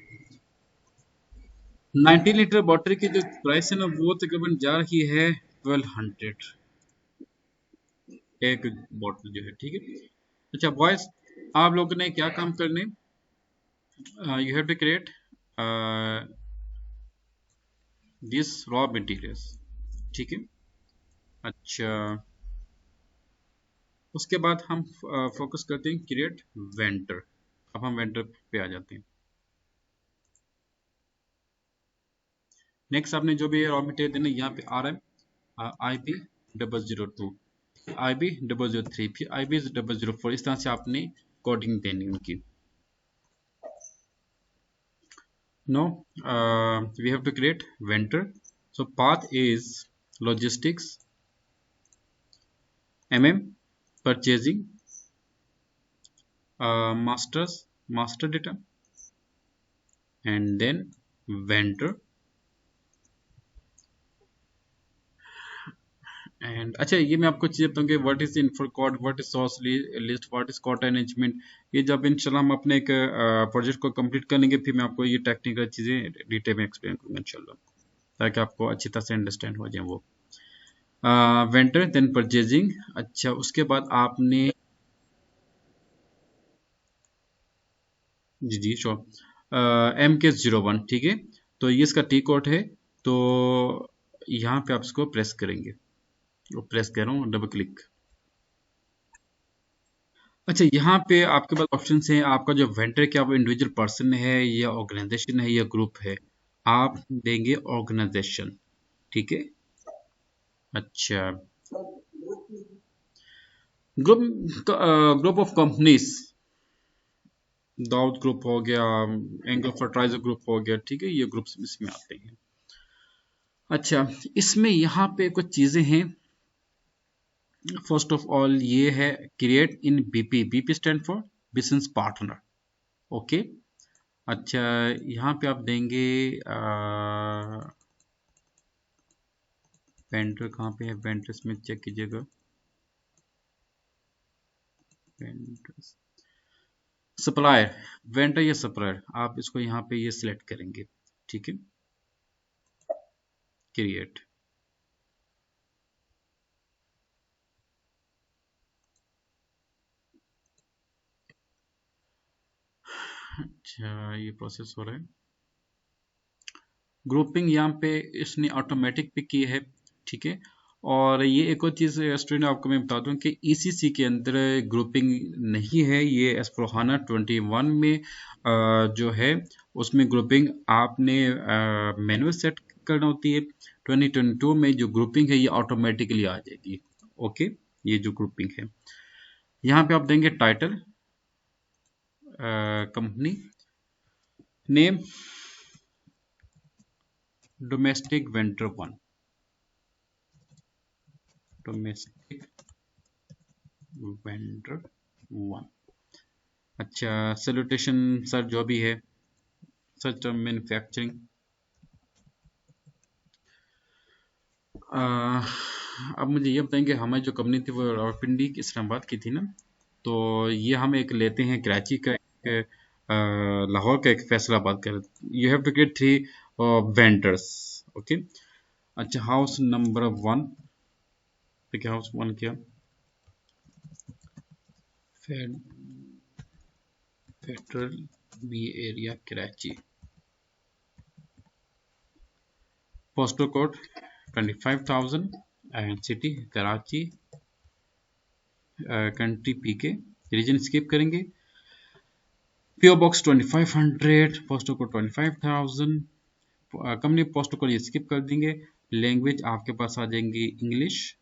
19 लीटर बॉटल की जो प्राइस है ना वो तकरीबन जा रही है 1200 एक बॉटल जो है। ठीक है, अच्छा बॉयज, आप लोगों ने क्या काम करने, you have to create this raw materials. ठीक है, अच्छा उसके बाद हम फोकस करते हैं क्रिएट वेंडर। अब हम वेंडर पे आ जाते हैं। नेक्स्ट आपने जो भी रॉ मटेरियल देना यहाँ पे RMIB002, IB003, फिर IB004, इस तरह से आपने कोडिंग देनी उनकी। No we have to create vendor, so path is logistics, purchasing, master data, and then vendor। And अच्छा, ये मैं आपको चीज़ बताऊँ कि what is info code, what is source list, what is code management. ये जब इंशाल्लाह हम अपने एक प्रोजेक्ट को कंप्लीट करेंगे फिर मैं आपको ये टेक्निकल चीज़ें डिटेल में एक्सप्लेन करूँगा इंशाल्लाह, ताकि आपको अच्छी तरह से अंडरस्टैंड हो जाए वो। Vendor then purchasing. अच्छा, उसके बाद आपने जी श्योर MK01। ठीक है, तो ये इसका टी कोड है, तो यहाँ पे आप इसको प्रेस करेंगे, वो प्रेस कर रहा हूँ, डबल क्लिक। अच्छा, यहाँ पे आपके पास ऑप्शन हैं, आपका जो वेंडर क्या वो इंडिविजुअल पर्सन है या ऑर्गेनाइजेशन है या ग्रुप है, आप देंगे ऑर्गेनाइजेशन। ठीक है, अच्छा group, group of companies, Dawood group हो गया, एंगल फर्टिलाइजर ग्रुप हो गया। ठीक है, ये ग्रुप्स इसमें आते हैं। अच्छा, इसमें यहाँ पे कुछ चीजें हैं। फर्स्ट ऑफ ऑल ये है create in BP, BP stand for business partner. Okay, अच्छा यहाँ पे आप देंगे वेंडर, कहाँ पे है वेंडर्स में चेक कीजिएगा, वेंडर्स सप्लायर, वेंडर या सप्लायर, आप इसको यहाँ पे ये सिलेक्ट करेंगे। ठीक है, क्रिएट। अच्छा, ये प्रोसेस हो रहा है। ग्रुपिंग यहाँ पे इसने ऑटोमेटिक पे की है, ठीक है। और ये एक और चीज़ स्टूडेंट आपको मैं बता दूं कि ईसीसी के अंदर ग्रुपिंग नहीं है, ये एस्प्रोहाना 21 में जो है उसमें ग्रुपिंग आपने मैनुअल सेट करना होती है। 2022 में जो ग्रुपिंग है ये ऑटोमेटिकली आ जाएगी। ओके, ये जो ग्रुपिंग है यहाँ पे आप देंगे title, company name, domestic vendor one, domestic vendor one. अच्छा, सैल्यूटेशन सर जो भी है, सच मैन्युफैक्चरिंग। अब मुझे ये बताएंगे हमारी जो कंपनी थी वो रावलपिंडी इस्लामाबाद की थी ना, तो ये हम एक लेते हैं कराची का एक, लाहौर का एक फैसलाबाद का। You have to get 3 vendors. Okay. अच्छा, हाउस नंबर 1 पे क्या, हाउस 1 क्या, federal B area Karachi, postal code 25,000 and city Karachi, country PK, region skip करेंगे, PO box 2500, postal code 25,000, company postal code ये स्किप कर देंगे। लैंग्वेज आपके पास आ जाएंगी इंग्लिश,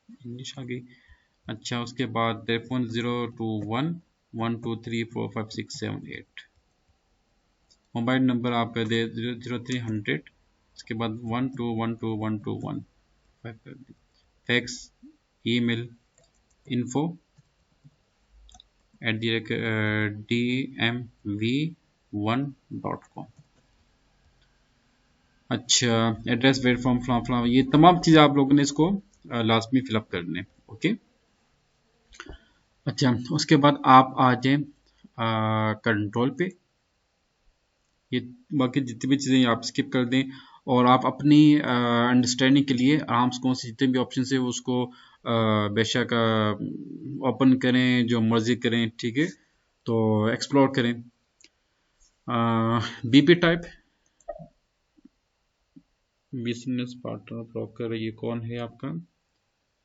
इंग्लिश आ गई। अच्छा, उसके बाद टेलीफोन 021 12345678, मोबाइल नंबर आप दे 0300, उसके बाद 12121221, फैक्स, ईमेल info@dmv1.com। अच्छा, एड्रेस वेट फॉर्म फलां फलां, ये तमाम चीज़ आप लोगों ने इसको लास्ट में फिलअप करने। ओके। अच्छा, उसके बाद आप आ जाए कंट्रोल पे, ये बाकी जितनी भी चीज़ें आप स्किप कर दें, और आप अपनी अंडरस्टैंडिंग के लिए आराम से कौन से जितने भी ऑप्शन है उसको बेशक ओपन करें, जो मर्जी करें, ठीक है। तो एक्सप्लोर करें। BP type, business partner broker, ये कौन है आपका,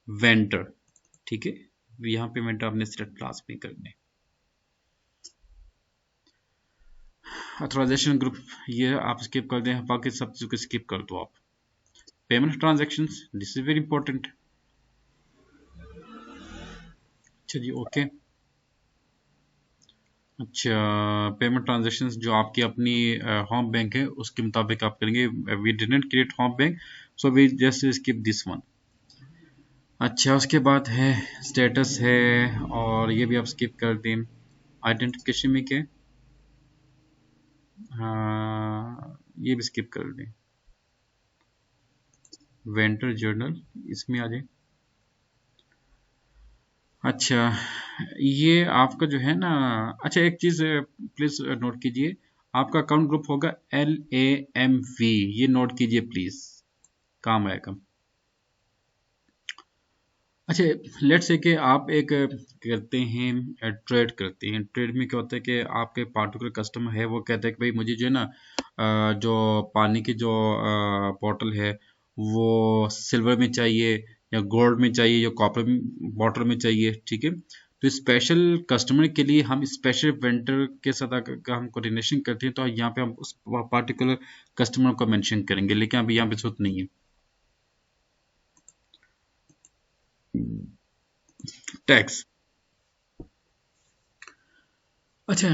वेंडर, ठीक है। यहाँ पे वेंडर आपने सिलेक्ट क्लास में करने। ऑथराइजेशन ग्रुप ये आप स्किप कर दें, बाकी सब चीज़ को स्किप कर दो आप। Payment transactions, this is very important. अच्छा जी, ओके। अच्छा, पेमेंट ट्रांजैक्शंस जो आपकी अपनी होम बैंक है उसके मुताबिक आप करेंगे। We didn't create home bank, so we just skip this one. अच्छा, उसके बाद है स्टेटस है, और ये भी आप स्किप कर दें। आइडेंटिफिकेशन में क्या, ये भी स्किप कर दें। वेंडर जर्नल, इसमें आ जाए। अच्छा, ये आपका जो है ना, अच्छा एक चीज़ प्लीज़ नोट कीजिए, आपका अकाउंट ग्रुप होगा LAMV, ये नोट कीजिए प्लीज़, काम आएगा। अच्छा, लेट्स से कि आप एक करते हैं, ट्रेड करते हैं। ट्रेड में क्या होता है कि आपके पार्टिकुलर कस्टमर है, वो कहता है कि भाई मुझे जो है ना जो पानी की जो बॉटल है वो सिल्वर में चाहिए, या गोल्ड में चाहिए, या कॉपर बॉटल में चाहिए, ठीक है। तो स्पेशल कस्टमर के लिए हम स्पेशल वेंडर के साथ अगर हम कोऑर्डिनेशन करते हैं तो यहाँ पे हम उस पार्टिकुलर कस्टमर को मेंशन करेंगे, लेकिन अभी यहाँ पे जरूरत नहीं है। टैक्स, अच्छा,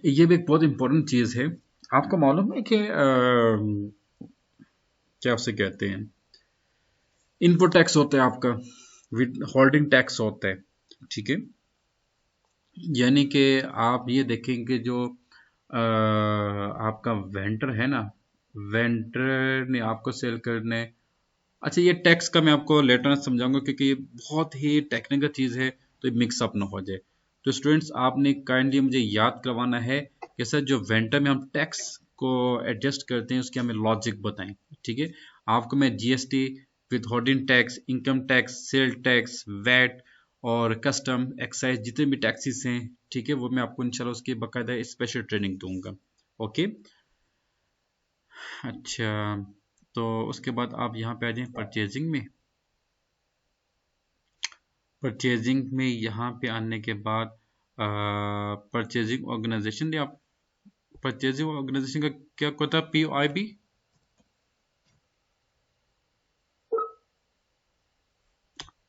ये भी एक बहुत इंपॉर्टेंट चीज़ है। आपको मालूम है कि क्या उसे कहते हैं, इनपुट टैक्स होता है आपका, विद होल्डिंग टैक्स होता है, ठीक है। यानी कि आप ये देखेंगे जो आपका वेंडर है ना, वेंडर ने आपको सेल करने। अच्छा, ये टैक्स का मैं आपको लेटर समझाऊंगा क्योंकि ये बहुत ही टेक्निकल चीज़ है, तो ये मिक्सअप ना हो जाए। तो स्टूडेंट्स, आपने काइंडली मुझे याद करवाना है कि सर जो वेंडर में हम टैक्स को एडजस्ट करते हैं उसके हमें लॉजिक बताएं, ठीक है। आपको मैं GST, withholding tax, income tax, sale tax, VAT और कस्टम एक्साइज जितने भी टैक्सेस हैं, ठीक है, वो मैं आपको इंशाल्लाह उसकी बाकायदा स्पेशल ट्रेनिंग दूंगा। ओके, अच्छा, तो उसके बाद आप यहाँ पे आ जाएं परचेजिंग में। परचेजिंग में यहाँ पे आने के बाद परचेजिंग ऑर्गेनाइजेशन, आप परचेजिंग ऑर्गेनाइजेशन का क्या होता है? POIB?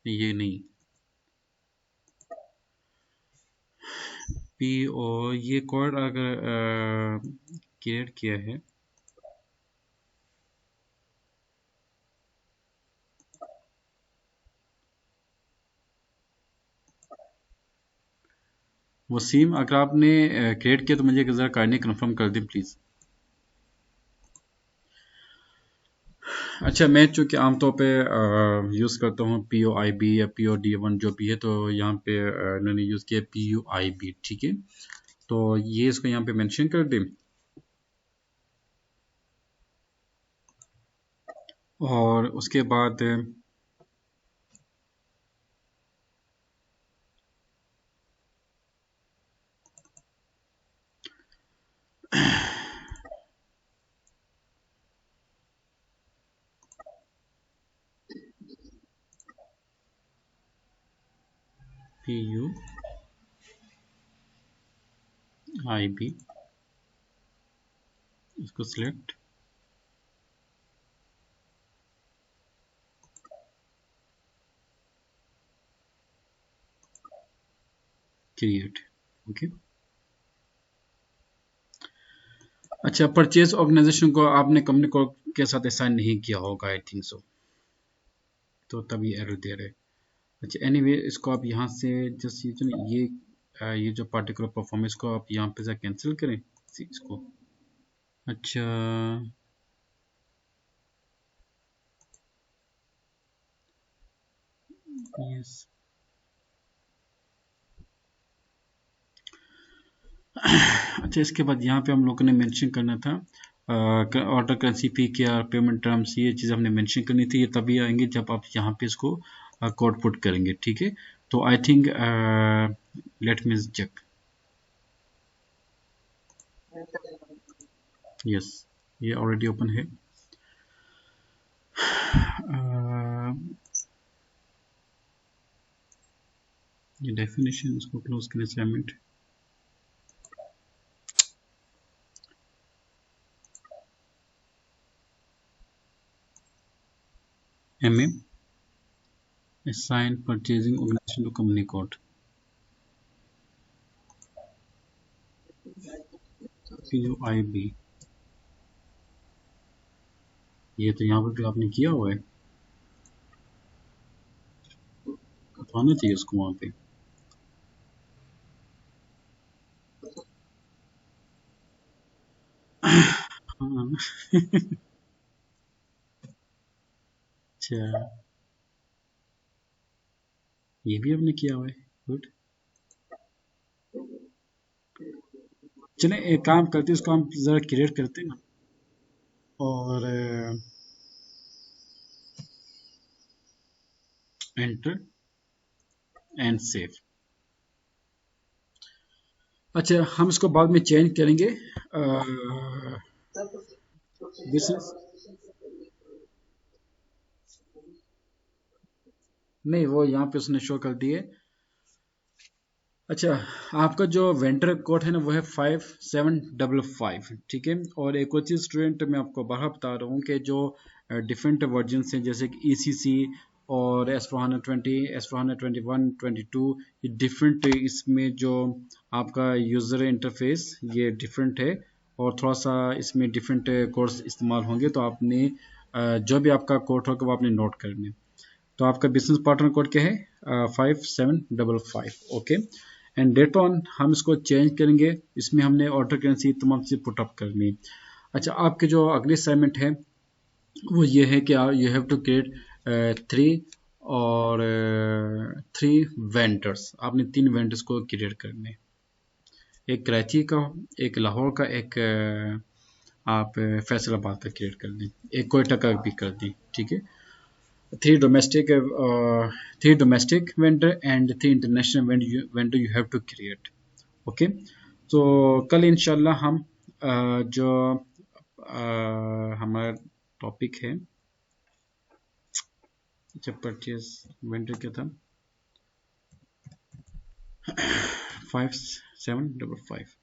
ये नहीं, PO, ये कोड अगर क्रिएट किया है, वसीम, अगर आपने क्रिएट किया तो मुझे ज़रा काइंडली कंफर्म कर दें प्लीज़। अच्छा, मैं चूंकि आमतौर पे यूज़ करता हूँ POIB या POD1 जो भी है, तो यहाँ पे इन्होंने यूज़ किया PUIB, ठीक है, तो ये इसको यहाँ पे मेंशन कर दें। और उसके बाद PUIB, इसको सिलेक्ट, क्रिएट। ओके, अच्छा, परचेज ऑर्गेनाइजेशन को आपने कंपनी को के साथ असाइन नहीं किया होगा, आई थिंक सो, तो तभी एरर दे रहे। अच्छा, एनीवे, इसको आप यहाँ से जस्ट ये जो ये जो पार्टिकुलर परफॉर्मेंस को आप यहाँ पे से कैंसिल करें इसको। अच्छा, यस, अच्छा, इसके बाद यहाँ पे हम लोगों ने मेंशन करना था ऑर्डर करेंसी फी क्या, पेमेंट टर्म्स, ये चीज़ हमने मेंशन करनी थी। ये तभी आएंगे जब आप यहाँ पे इसको कोड पुट करेंगे, ठीक है। तो I think let me check, yes, ये ऑलरेडी ओपन है। ये डेफिनेशन, इसको क्लोज करें, assignment, MM assign purchasing organization to company code, POIB, ये तो यहाँ पर भी आपने किया हुआ है, तो आना चाहिए उसको वहाँ पे। हाँ अच्छा, ये भी आपने किया हुआ है, गुड। चले एक काम करते हैं, उसको हम जरा क्रिएट करते हैं ना, और एंटर एंड सेव। अच्छा, हम इसको बाद में चेंज करेंगे। बिजनेस नहीं, वो यहाँ पे उसने शो कर दिए। अच्छा, आपका जो वेंडर कोड है ना, वो है 5755, ठीक है। और एक और चीज़ स्टूडेंट, मैं आपको बाहर बता रहा हूँ कि जो डिफरेंट वर्जन हैं, जैसे कि ECC और S/4HANA 20, S/4HANA 21, 22, ये डिफरेंट, इसमें जो आपका यूज़र इंटरफेस ये डिफरेंट है, और थोड़ा सा इसमें डिफरेंट कोड्स इस्तेमाल होंगे, तो आपने जो भी आपका कोड होगा वो आपने नोट करने। तो आपका बिजनेस पार्टनर कोड क्या है? 5755, ओके। एंड डेट ऑन हम इसको चेंज करेंगे, इसमें हमने ऑर्डर करेंसी तमाम चीज़ पुट अप करनी। अच्छा, आपके जो अगली असाइनमेंट है वो ये है कि you have to create three, और 3 वेंडर्स, आपने 3 वेंडर्स को क्रिएट करने, एक कराची का, एक लाहौर का, एक आप फैसलाबाद का क्रिएट कर दें, एक कोयटा का भी कर दें, ठीक है। three domestic uh, 3 domestic vendor and 3 international vendor you have to create, okay, तो कल इंशाल्लाह हम जो हमारा टॉपिक है, जब परचेज वेंडर क्या था, 5755,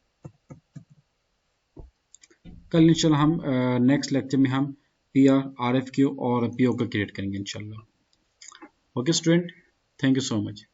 कल इंशाल्लाह हम नेक्स्ट लेक्चर में हम P R, R F Q और पी ओ का क्रिएट करेंगे इंशाल्लाह। Okay student, thank you so much.